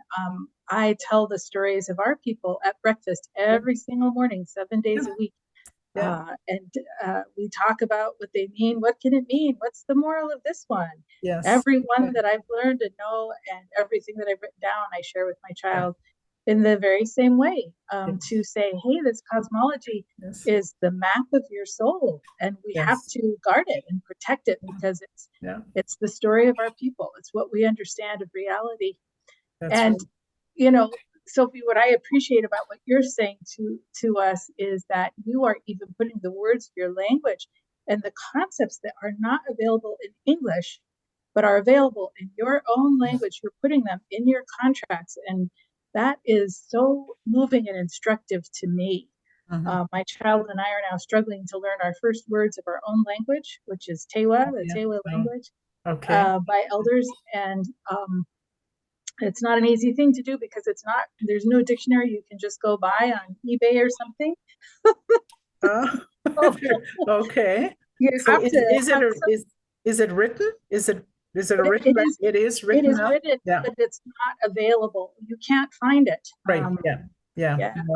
I tell the stories of our people at breakfast every single morning, 7 days a week. And we talk about what they mean. What can it mean? What's the moral of this one? Yes. Every one that I've learned and know, and everything that I've written down, I share with my child in the very same way, to say, hey, this cosmology is the map of your soul, and we have to guard it and protect it, because it's the story of our people. It's what we understand of reality. That's Sophie, what I appreciate about what you're saying to us is that you are even putting the words of your language and the concepts that are not available in English, but are available in your own language. You're putting them in your contracts, and that is so moving and instructive to me. My child and I are now struggling to learn our first words of our own language, which is Tewa, the Tewa language, by elders. And it's not an easy thing to do, because there's no dictionary you can just go buy on eBay or something. Okay. You so have is it written? Is it written? It is written. It is written, but it's not available. You can't find it. Right. I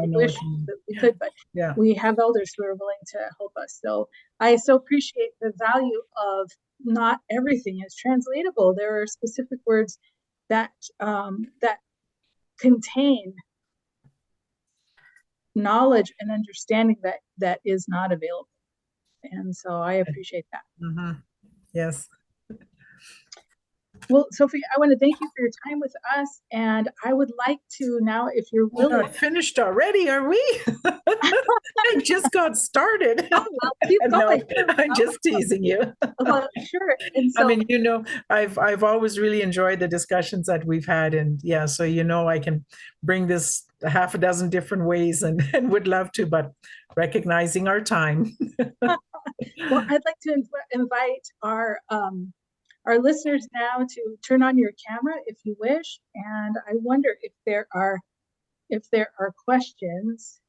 wish that we could, but we have elders who are willing to help us. So I so appreciate the value of not everything is translatable. There are specific words that contain knowledge and understanding that is not available. And so I appreciate that. Yes. Well, Sophie, I want to thank you for your time with us, and I would like to now, if you're willing. We're not finished already, are we? I just got started. Oh, well, keep going. I'm just teasing you. Well, sure. And so, I've always really enjoyed the discussions that we've had, and so I can bring this a half a dozen different ways and would love to, but recognizing our time. Well, I'd like to invite our listeners now to turn on your camera if you wish, and I wonder if there are questions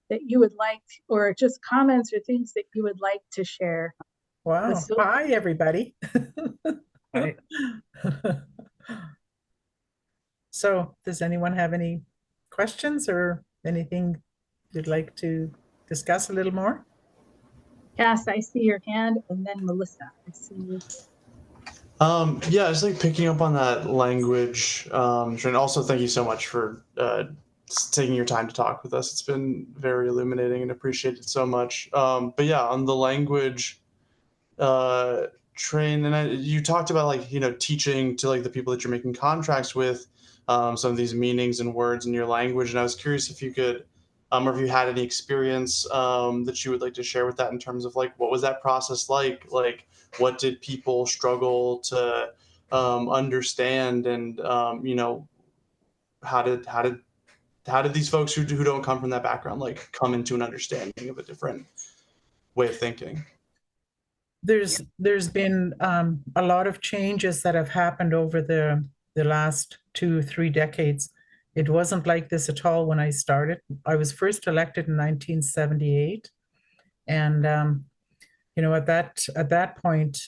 that you would like, or just comments or things that you would like to share. Wow. Hi, everybody. Hi. So does anyone have any questions or anything you'd like to discuss a little more? Cass, I see your hand, and then Melissa, I see you. Yeah, just like picking up on that language, and also thank you so much for taking your time to talk with us. It's been very illuminating and appreciated so much. But yeah, on the language train, and you talked about like, you know, teaching to like the people that you're making contracts with some of these meanings and words in your language. And I was curious if you could, or if you had any experience that you would like to share with that in terms of like, what was that process like? Like, what did people struggle to understand? And, you know, how did these folks who don't come from that background, like come into an understanding of a different way of thinking? There's been a lot of changes that have happened over the last 2-3 decades. It wasn't like this at all when I started. I was first elected in 1978, and you know, at that point,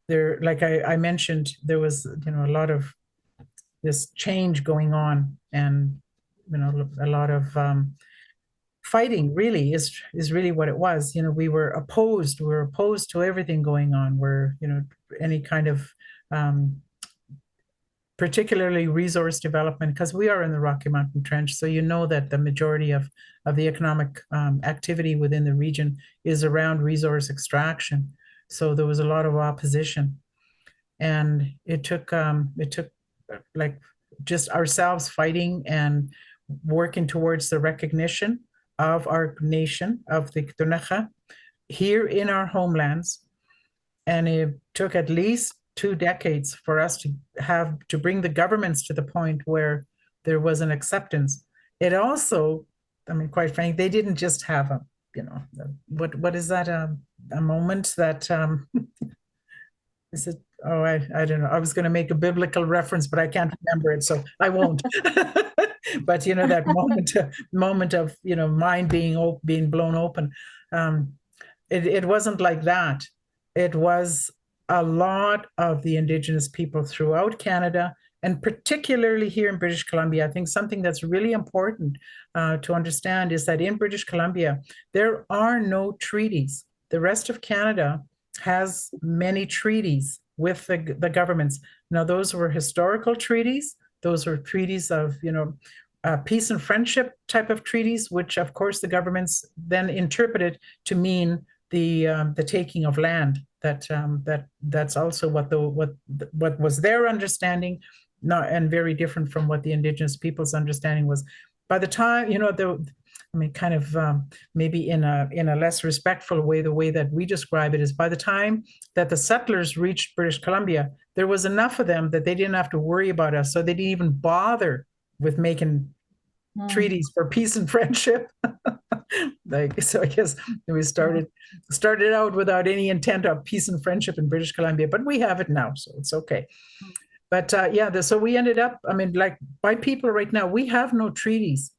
there, like I mentioned, there was, you know, a lot of this change going on, and you know, a lot of fighting really is really what it was. You know, we were opposed to everything going on, where, you know, any kind of particularly resource development, because we are in the Rocky Mountain Trench, so you know that the majority of the economic activity within the region is around resource extraction. So there was a lot of opposition, and it took like just ourselves fighting and working towards the recognition of our nation, of the Ktunaxa, here in our homelands. And it took at least 2 decades for us to bring the governments to the point where there was an acceptance. It also, I mean, quite frankly, they didn't just have a, you know, what is that, a moment that, is it, oh, I don't know. I was going to make a biblical reference, but I can't remember it, so I won't. But you know, that moment of, you know, mind being blown open. It wasn't like that. It was a lot of the Indigenous people throughout Canada, and particularly here in British Columbia. I think something that's really important to understand is that in British Columbia, there are no treaties. The rest of Canada has many treaties with the governments. Now, those were historical treaties. Those were treaties of, you know, peace and friendship type of treaties, which of course the governments then interpreted to mean the taking of land. That's also what was their understanding, not, and very different from what the Indigenous people's understanding was. By the time, you know, I mean, kind of maybe in a less respectful way, the way that we describe it is, by the time that the settlers reached British Columbia, there was enough of them that they didn't have to worry about us, so they didn't even bother with making treaties for peace and friendship. Like, so I guess we started out without any intent of peace and friendship in British Columbia, but we have it now, so it's okay. But yeah, so we ended up, I mean, like, by people right now, we have no treaties.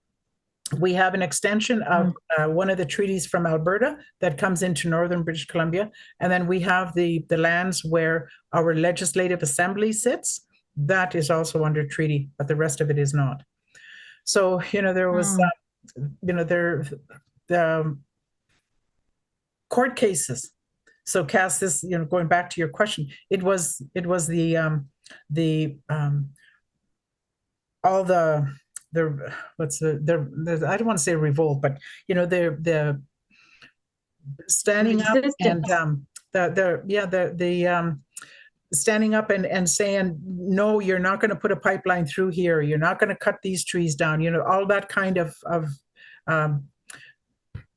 We have an extension of one of the treaties from Alberta that comes into northern British Columbia, and then we have the lands where our legislative assembly sits. That is also under treaty, but the rest of it is not. So, you know, there was, you know, the court cases. So, Cass, this, you know, going back to your question, it was all the what's the I don't want to say revolt, but you know, the standing up and standing up and saying, no, you're not going to put a pipeline through here, you're not going to cut these trees down, you know, all that kind of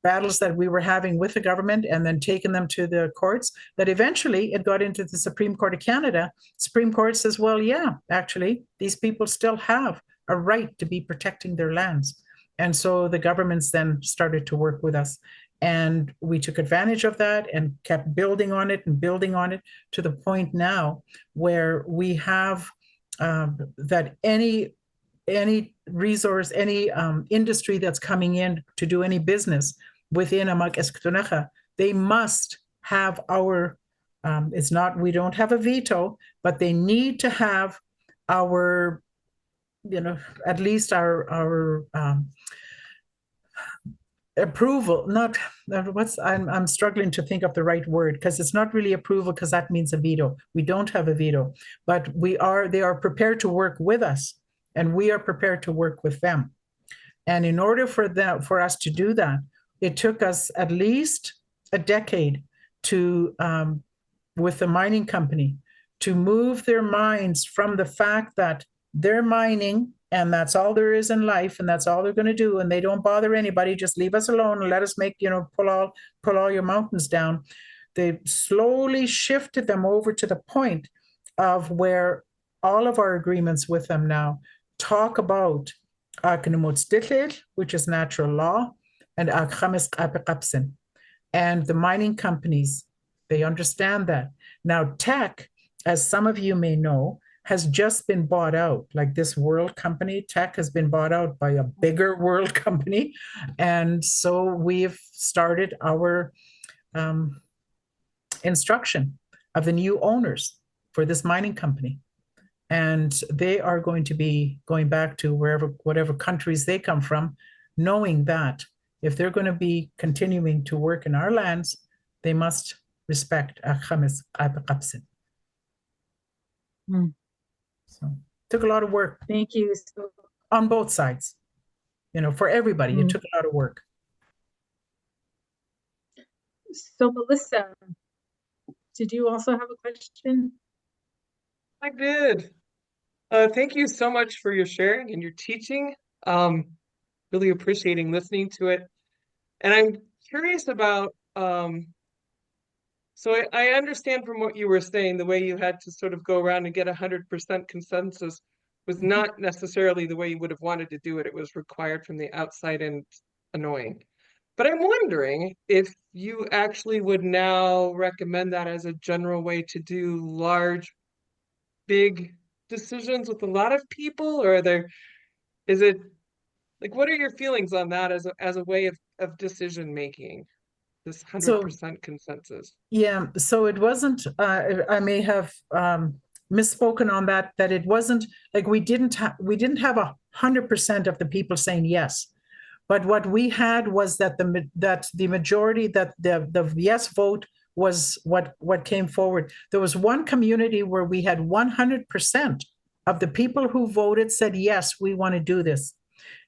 battles that we were having with the government, and then taking them to the courts, that eventually it got into the Supreme Court of Canada. Supreme Court says, well, yeah, actually, these people still have a right to be protecting their lands. And so the governments then started to work with us. And we took advantage of that and kept building on it and building on it to the point now where we have that any resource, any industry that's coming in to do any business within Amak Ktunaxa, they must have our, it's not, we don't have a veto, but they need to have our, at least our approval, not I'm struggling to think of the right word, because it's not really approval, because that means a veto. We don't have a veto, but they are prepared to work with us, and we are prepared to work with them. And in order for us to do that, it took us at least a decade to with the mining company to move their minds from the fact that they're mining and that's all there is in life, and that's all they're going to do, and they don't bother anybody, just leave us alone and let us make, pull all your mountains down. They slowly shifted them over to the point of where all of our agreements with them now talk about Aqam, which is natural law, and Aqam. And the mining companies, they understand that. Now, tech, as some of you may know, has just been bought out. Like this world company, tech has been bought out by a bigger world company. And so we've started our instruction of the new owners for this mining company. And they are going to be going back to whatever countries they come from, knowing that if they're going to be continuing to work in our lands, they must respect Aqam. So it took a lot of work. Thank you. On both sides, for everybody, it took a lot of work. So Melissa, did you also have a question? I did. Thank you so much for your sharing and your teaching. Really appreciating listening to it. And I'm curious about, so I understand from what you were saying, the way you had to sort of go around and get 100% consensus was not necessarily the way you would have wanted to do it. It was required from the outside and annoying. But I'm wondering if you actually would now recommend that as a general way to do large, big decisions with a lot of people, or is it like, what are your feelings on that as a way of decision making, this 100% consensus? Yeah, so it wasn't, I may have misspoken on that it wasn't like we didn't have 100% of the people saying yes. But what we had was that the majority, that the yes vote was what came forward. There was one community where we had 100% of the people who voted said, yes, we want to do this.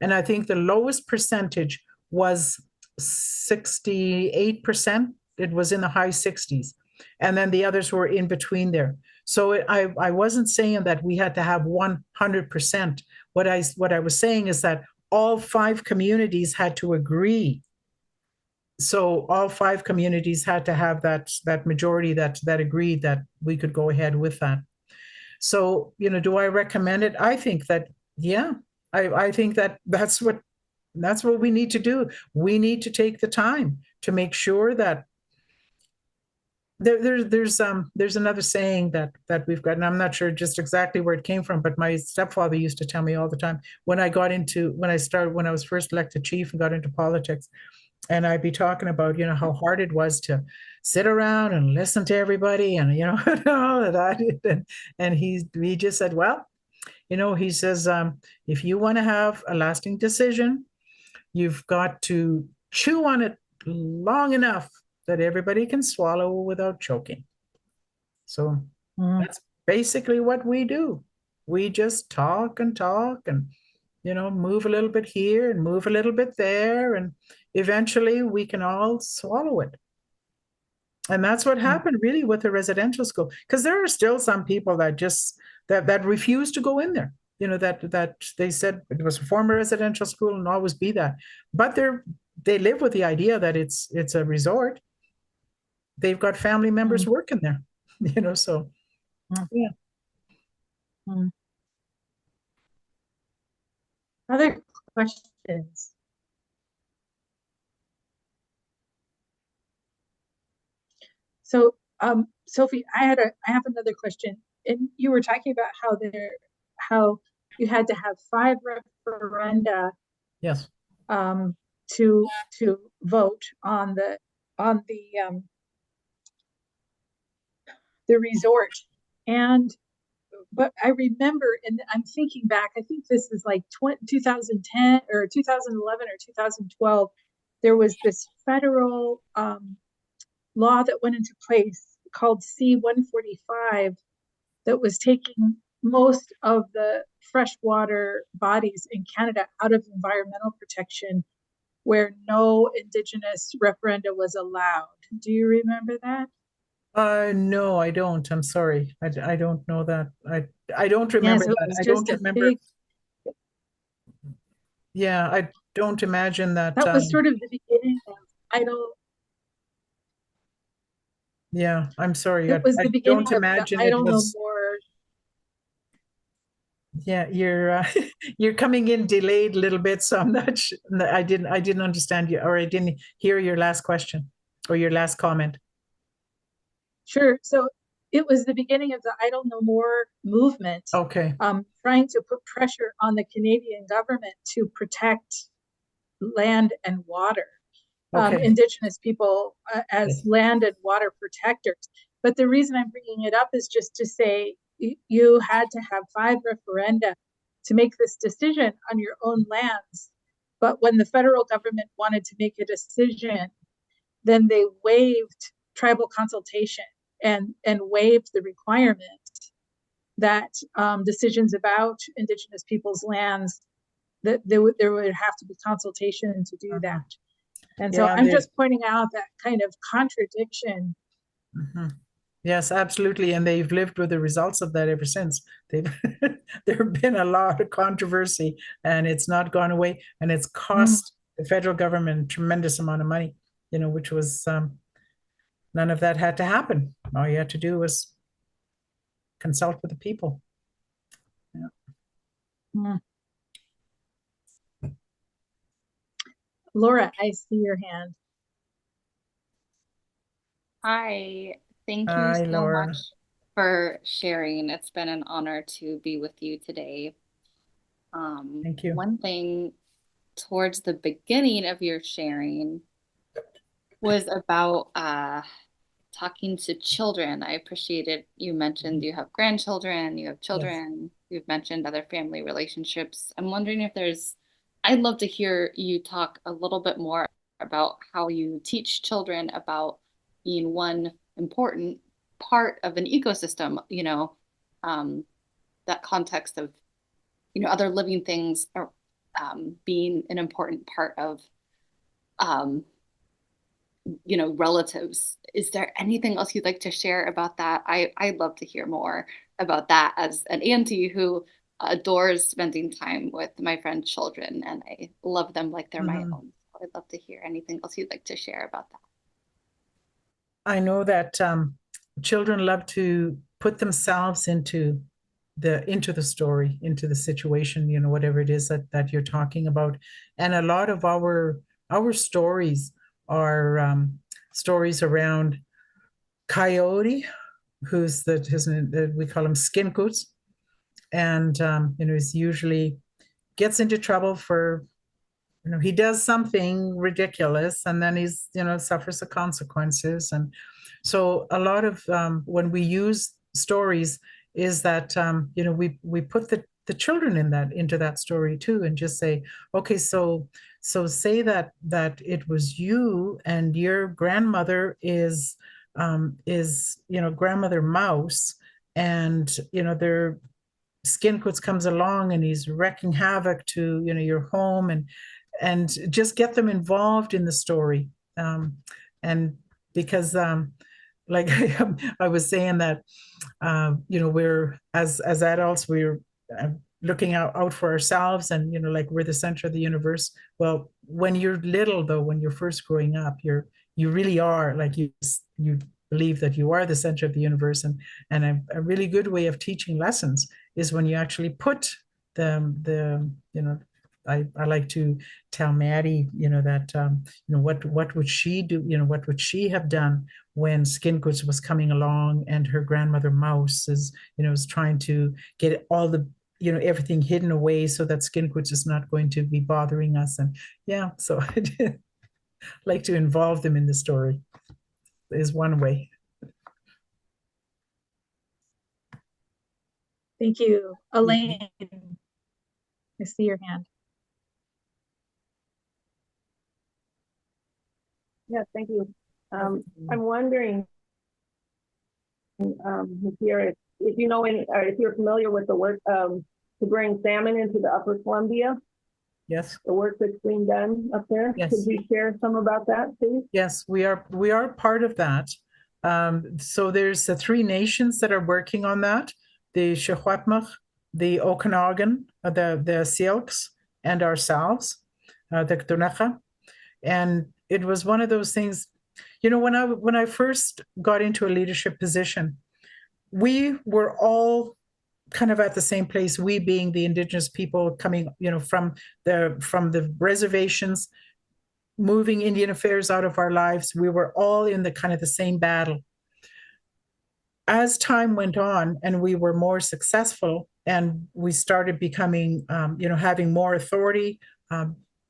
And I think the lowest percentage was 68%. It was in the high 60s. And then the others were in between there. So I wasn't saying that we had to have 100%. What I was saying is that all 5 communities had to agree. So all 5 communities had to have that majority that agreed that we could go ahead with that. So, do I recommend it? I think that, yeah, I think that's what we need to do. We need to take the time to make sure that there's another saying that we've got, and I'm not sure just exactly where it came from, but my stepfather used to tell me all the time when I was first elected chief and got into politics, and I'd be talking about, how hard it was to sit around and listen to everybody and, and all of that. And he just said, well, he says, if you want to have a lasting decision, you've got to chew on it long enough that everybody can swallow without choking. So that's basically what we do. We just talk and move a little bit here and move a little bit there, and eventually we can all swallow it. And that's what happened really with the residential school, because there are still some people that just that refuse to go in there. That they said it was a former residential school and always be that, but they live with the idea that it's a resort. They've got family members working there, so yeah. Other questions? So, Sophie, I have another question. And you were talking about how you had to have 5 referenda Yes. to vote on the resort. But I remember, and I'm thinking back, I think this is like 2010 or 2011 or 2012, there was this federal law that went into place called C-145 that was taking most of the freshwater bodies in Canada out of environmental protection, where no Indigenous referenda was allowed. Do you remember that? No, I don't. I'm sorry. I don't know that. I don't remember Yes, it that. was I just don't a remember. big. Yeah, I don't imagine that. That was sort of the beginning of idle. Yeah, I'm sorry. It was I the beginning don't of the imagine it idle no was. more. Yeah, you're you're coming in delayed a little bit, so I'm not. I didn't understand you, or I didn't hear your last question or your last comment. Sure. So it was the beginning of the idle no more movement, Okay. trying to put pressure on the Canadian government to protect land and water. Okay. Indigenous people as Yes. land and water protectors. But the reason I'm bringing it up is just to say you had to have 5 referenda to make this decision on your own lands. But when the federal government wanted to make a decision, then they waived tribal consultation and waived the requirement that decisions about Indigenous people's lands, that there would have to be consultation to do that. And so Yeah, I'm just pointing out that kind of contradiction. Yes, absolutely. And they've lived with the results of that ever since. They've there have been a lot of controversy and it's not gone away. And it's cost the federal government a tremendous amount of money, which was none of that had to happen. All you had to do was consult with the people. Yeah. Laura, I see your hand. Hi, thank you Hi, so Laura. much for sharing. It's been an honor to be with you today. Thank you. One thing towards the beginning of your sharing was about talking to children. I appreciated you mentioned you have grandchildren, you have children, you've mentioned other family relationships. I'm wondering if I'd love to hear you talk a little bit more about how you teach children about being one important part of an ecosystem, that context of, other living things are, being an important part of, relatives. Is there anything else you'd like to share about that? I'd love to hear more about that as an auntie who adores spending time with my friend's children, and I love them like they're my own. So I'd love to hear anything else you'd like to share about that. I know that children love to put themselves into the story, into the situation, whatever it is that you're talking about. And a lot of our stories are stories around Coyote, who's we call him Skin Coots, and he's usually gets into trouble for he does something ridiculous and then he's suffers the consequences. And so a lot of when we use stories is that we put the children into that story too, and just say, okay, so say that it was you and your grandmother is grandmother Mouse, and their Skin Coots comes along and he's wrecking havoc to your home, and just get them involved in the story. And because like I was saying that we're as adults, we're looking out for ourselves, and like we're the center of the universe. Well, when you're little, though, when you're first growing up, you really are, like, you believe that you are the center of the universe. And a really good way of teaching lessons is when you actually put the I like to tell Maddie, that what would she do? What would she have done when Skin Goods was coming along and her grandmother Mouse was trying to get all the everything hidden away so that Skin Goods is not going to be bothering us. And yeah, so I did like to involve them in the story. Is one way. Thank you, Elaine. I see your hand. Yes, thank you. I'm wondering, Pierre, if you know or if you're familiar with the work to bring salmon into the Upper Columbia. Yes. The work that's being done up there. Yes. Could you share some about that, please? Yes, we are part of that. So there's the 3 nations that are working on that: the Secwepemc, the Okanagan, the Syilx, and ourselves, the Ktunaxa. And it was one of those things, when I first got into a leadership position, we were all kind of at the same place, we being the Indigenous people coming, from the reservations, moving Indian affairs out of our lives. We were all in the kind of the same battle. As time went on and we were more successful and we started becoming, having more authority,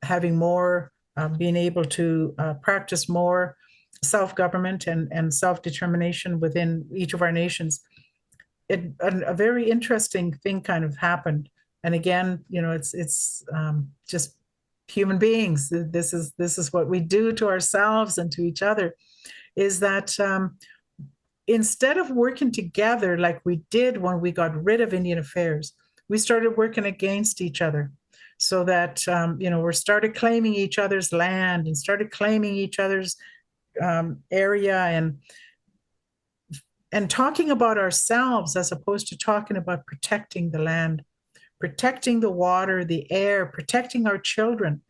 having more, being able to practice more self-government and self-determination within each of our nations, a very interesting thing kind of happened. And again, it's just human beings. This is what we do to ourselves and to each other, is that instead of working together like we did when we got rid of Indian affairs, we started working against each other. So that we started claiming each other's land and started claiming each other's area and talking about ourselves as opposed to talking about protecting the land, protecting the water, the air, protecting our children,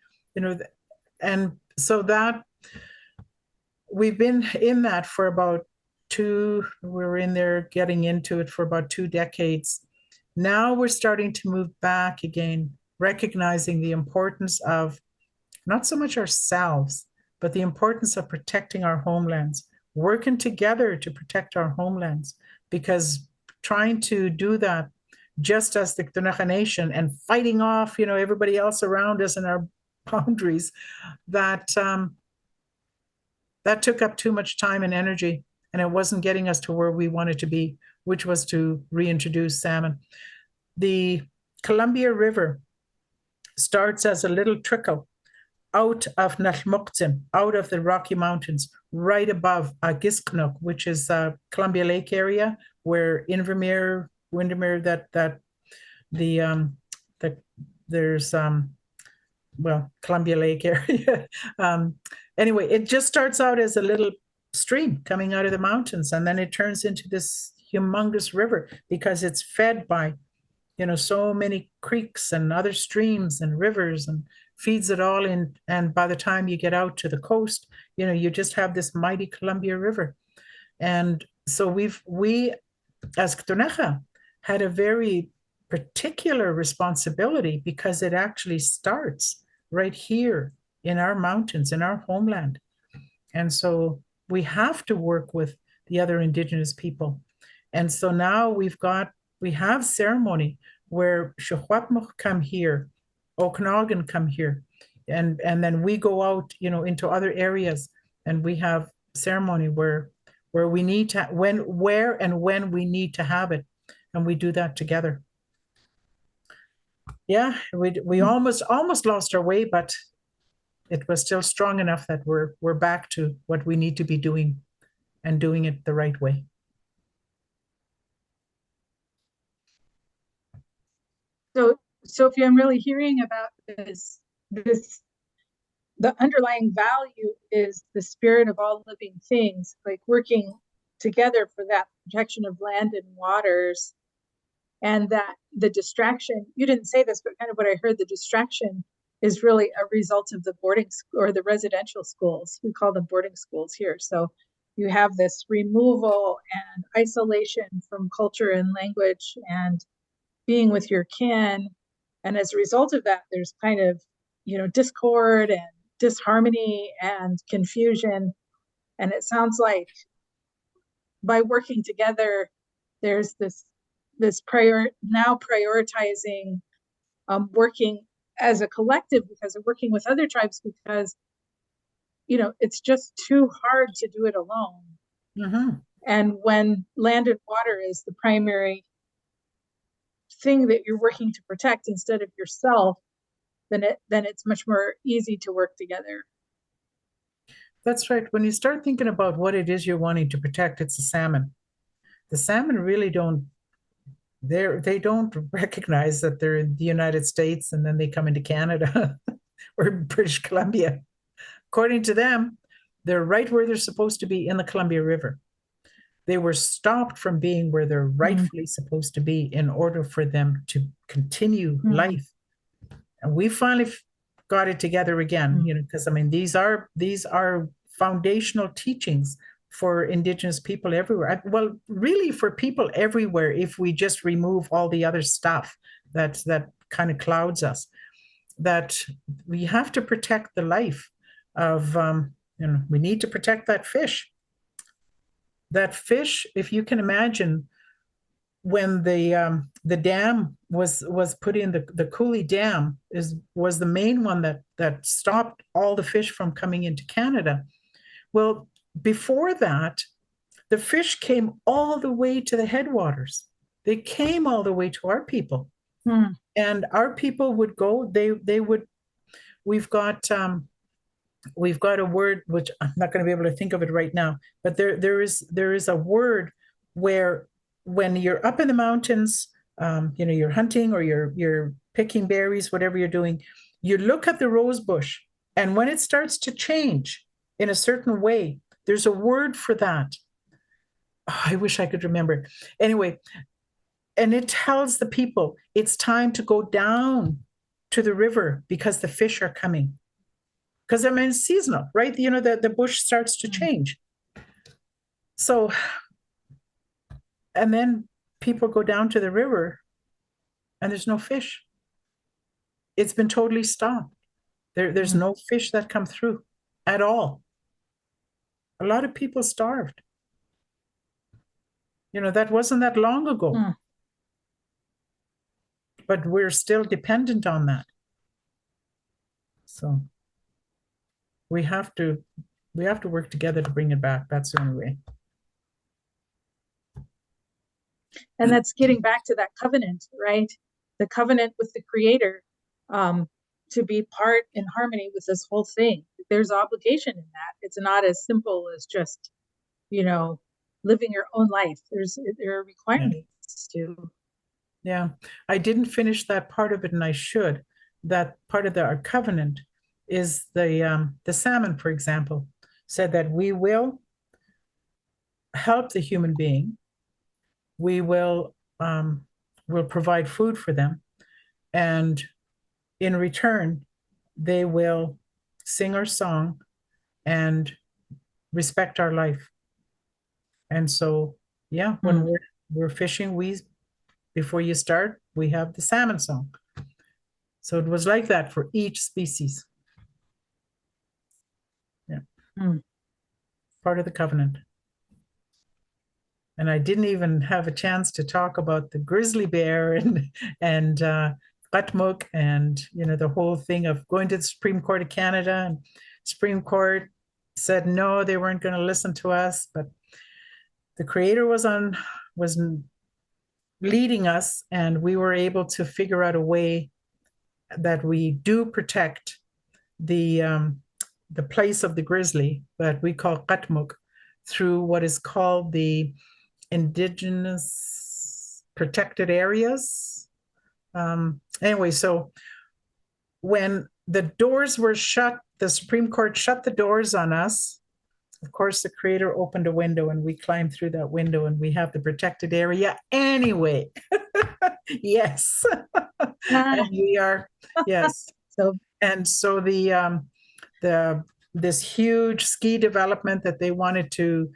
and so that we've been in that for about we were in there getting into it for about 2 decades. Now we're starting to move back again, recognizing the importance of not so much ourselves, but the importance of protecting our homelands, working together to protect our homelands, because trying to do that just as the Ktunaxa Nation and fighting off, everybody else around us in our boundaries, that took up too much time and energy, and it wasn't getting us to where we wanted to be, which was to reintroduce salmon. The Columbia River starts as a little trickle out of Nalmuqtsim, out of the Rocky Mountains, right above Gisknook, which is Columbia Lake area, where Windermere, there's Columbia Lake area. Anyway, it just starts out as a little stream coming out of the mountains, and then it turns into this humongous river because it's fed by so many creeks and other streams and rivers, and feeds it all in. And by the time you get out to the coast, you just have this mighty Columbia River. And so we as Ktunaxa had a very particular responsibility, because it actually starts right here in our mountains, in our homeland. And so we have to work with the other Indigenous people. And so now we have ceremony where Secwepemc come here, Okanagan come here, and then we go out, into other areas, and we have ceremony where we need to, where and when we need to have it, and we do that together. Yeah, we almost lost our way, but it was still strong enough that we're back to what we need to be doing, and doing it the right way. So, Sophie, I'm really hearing about this. The underlying value is the spirit of all living things, like working together for that protection of land and waters, and that the distraction, you didn't say this, but kind of what I heard, the distraction is really a result of the boarding school or the residential schools. We call them boarding schools here. So you have this removal and isolation from culture and language and being with your kin, And as a result of that, there's kind of, discord and disharmony and confusion. And it sounds like by working together, there's this prioritizing working as a collective because of working with other tribes, because it's just too hard to do it alone. Mm-hmm. And when land and water is the primary thing that you're working to protect instead of yourself, then it's much more easy to work together. That's right. When you start thinking about what it is you're wanting to protect, it's the salmon. The salmon really they don't recognize that they're in the United States and then they come into Canada or British Columbia. According to them, they're right where they're supposed to be in the Columbia River. They were stopped from being where they're rightfully supposed to be in order for them to continue life. And we finally got it together again, because these are foundational teachings for Indigenous people everywhere. Well, really for people everywhere, if we just remove all the other stuff that kind of clouds us, that we have to protect the life of, we need to protect that fish. That fish, if you can imagine, when the dam was put in, the Cooley Dam was the main one that stopped all the fish from coming into Canada. Well, before that, the fish came all the way to the headwaters. They came all the way to our people, and our people would go. They would. We've got a word which I'm not going to be able to think of it right now, but there is a word where, when you're up in the mountains, you're hunting or you're picking berries, whatever you're doing, you look at the rose bush, and when it starts to change in a certain way, there's a word for that. Oh, I wish I could remember. Anyway, and it tells the people it's time to go down to the river because the fish are coming. Because it's seasonal, right? The bush starts to change. So, and then people go down to the river and there's no fish. It's been totally stopped. There's no fish that come through at all. A lot of people starved. That wasn't that long ago. But we're still dependent on that. So we have to work together to bring it back. That's the only way. And that's getting back to that covenant, right? The covenant with the Creator, to be part in harmony with this whole thing. There's obligation in that. It's not as simple as just, living your own life. There are requirements to. Yeah, I didn't finish that part of it, and I should. That part of our covenant is the salmon, for example, said that we will help the human being. We will provide food for them, and in return, they will sing our song and respect our life. And so, yeah, when we're fishing, before you start, we have the salmon song. So it was like that for each species. Yeah. Part of the covenant. And I didn't even have a chance to talk about the grizzly bear and Qatmuk and the whole thing of going to the Supreme Court of Canada, and Supreme Court said no, they weren't going to listen to us, but the Creator was leading us, and we were able to figure out a way that we do protect the place of the grizzly that we call Qatmuk through what is called the Indigenous protected areas. Anyway, so when the doors were shut, the Supreme Court shut the doors on us. Of course, the Creator opened a window and we climbed through that window, and we have the protected area anyway. Yes. And we are, yes. So this huge ski development that they wanted to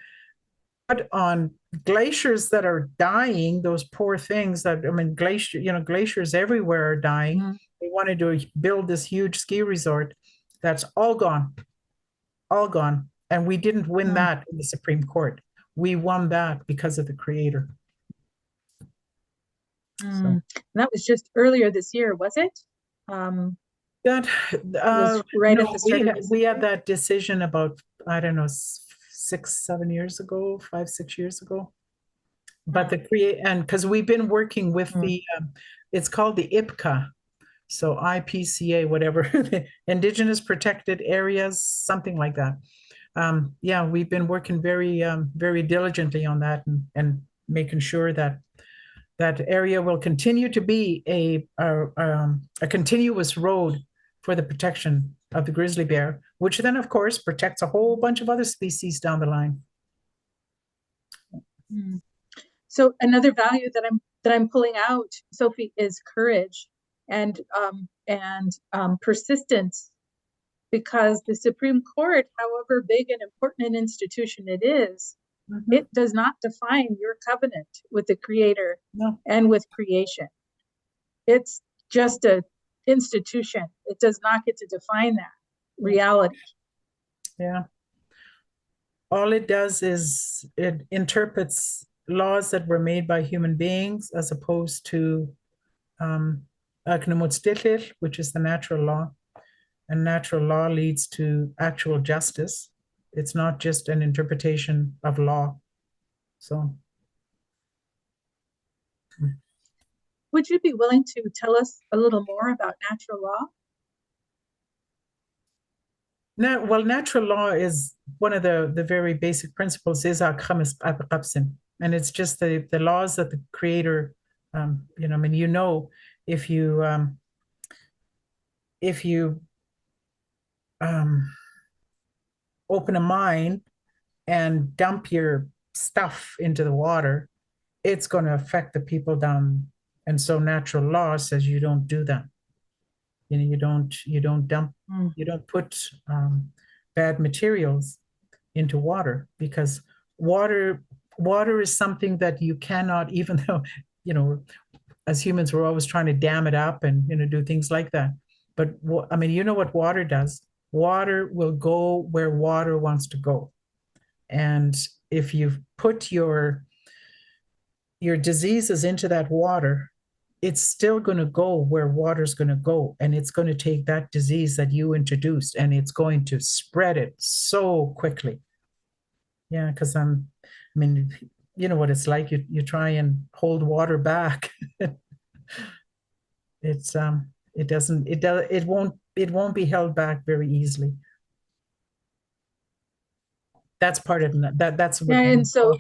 put on glaciers that are dying, those poor things that, I mean, glaciers everywhere are dying. Mm. They wanted to build this huge ski resort. That's all gone, all gone. And we didn't win that in the Supreme Court. We won that because of the Creator. And that was just earlier this year, was it? That was right no, at the start of this we had year? that decision about, I don't know, 6-7 years ago, 5-6 years ago. But the and because we've been working with the it's called the IPCA, so IPCA, whatever, the Indigenous Protected Areas, something like that. Yeah, we've been working very diligently on that, and making sure that that area will continue to be a continuous road for the protection of the grizzly bear, which then, of course, protects a whole bunch of other species down the line. So another value that I'm pulling out, Sophie, is courage and persistence, because the Supreme Court, however big and important an institution it is, it does not define your covenant with the Creator and with creation. It's just an institution. It does not get to define that reality. Yeah. All it does is it interprets laws that were made by human beings, as opposed to Aqam, which is the natural law. And natural law leads to actual justice. It's not just an interpretation of law. So, would you be willing to tell us a little more about natural law? well, natural law is one of the very basic principles is Aqam, and it's just the laws that the Creator, you know, I mean, you know, if you open a mine and dump your stuff into the water, it's going to affect the people down. And so natural law says you don't do that. You know, you don't dump, you don't put bad materials into water, because water is something that you cannot, even though, you know, as humans, we're always trying to dam it up and, you know, do things like that. But I mean, you know what water does? Water will go where water wants to go. And if you put your diseases into that water, it's still going to go where water's going to go. And it's going to take that disease that you introduced, and it's going to spread it so quickly. Yeah, because I mean, you know what it's like. You try and hold water back. It won't be held back very easily. That's part of that. That's what. Yeah, and so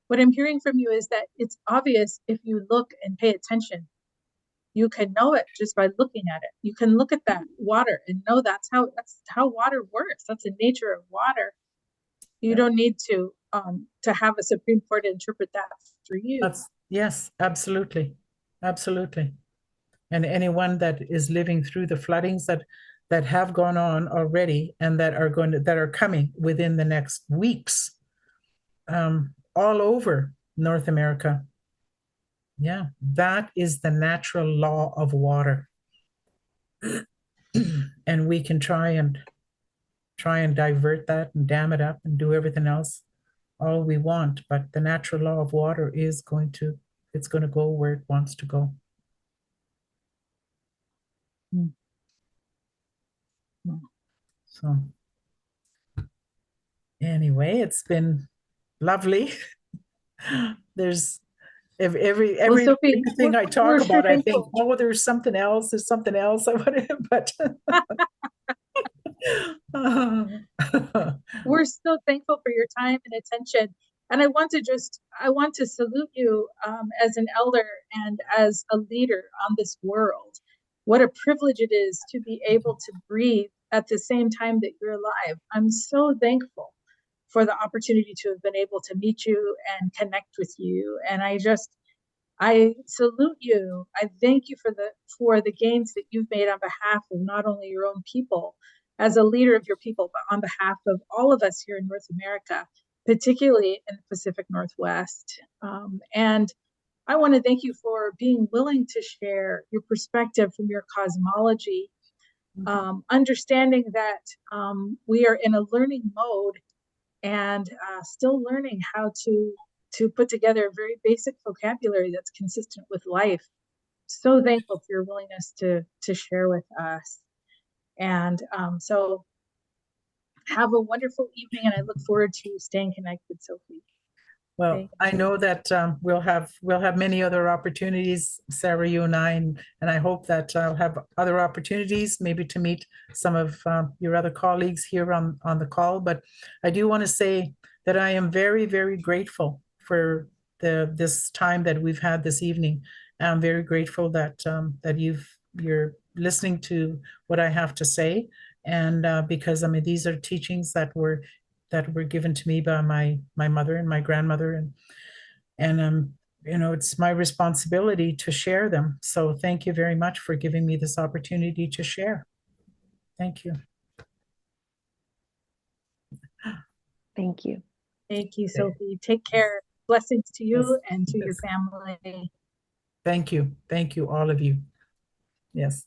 what I'm hearing from you is that it's obvious if you look and pay attention. You can know it just by looking at it. You can look at that water and know that's how water works. That's the nature of water. You don't need to have a Supreme Court interpret that for you. Yes, absolutely. Absolutely. And anyone that is living through the floodings that have gone on already, and that are coming within the next weeks, all over North America. Yeah, that is the natural law of water. And we can try and divert that and dam it up and do everything else all we want, but the natural law of water is going to go where it wants to go. So anyway, it's been lovely. There's everything I talk about, I think, oh, there's something else I want to, but we're so thankful for your time and attention. And I want to salute you as an elder and as a leader on this world. What a privilege it is to be able to breathe at the same time that you're alive. I'm so thankful for the opportunity to have been able to meet you and connect with you. And I salute you. I thank you for the gains that you've made on behalf of not only your own people as a leader of your people, but on behalf of all of us here in North America, particularly in the Pacific Northwest. And I want to thank you for being willing to share your perspective from your cosmology, understanding that we are in a learning mode and still learning how to put together a very basic vocabulary that's consistent with life. So thankful for your willingness to share with us. And so have a wonderful evening, and I look forward to staying connected, Sophie. Well, I know that we'll have many other opportunities, Sarah, you and I, and I hope that I'll have other opportunities, maybe to meet some of your other colleagues here on the call. But I do want to say that I am very, very grateful for this time that we've had this evening. I'm very grateful that you're listening to what I have to say, and because I mean these are teachings that were given to me by my mother and my grandmother, and you know, it's my responsibility to share them. So thank you very much for giving me this opportunity to share. Thank you. Thank you. Thank you, Sophie. Take care. Blessings to you Yes. and to your Yes. family. Thank you, all of you. Yes.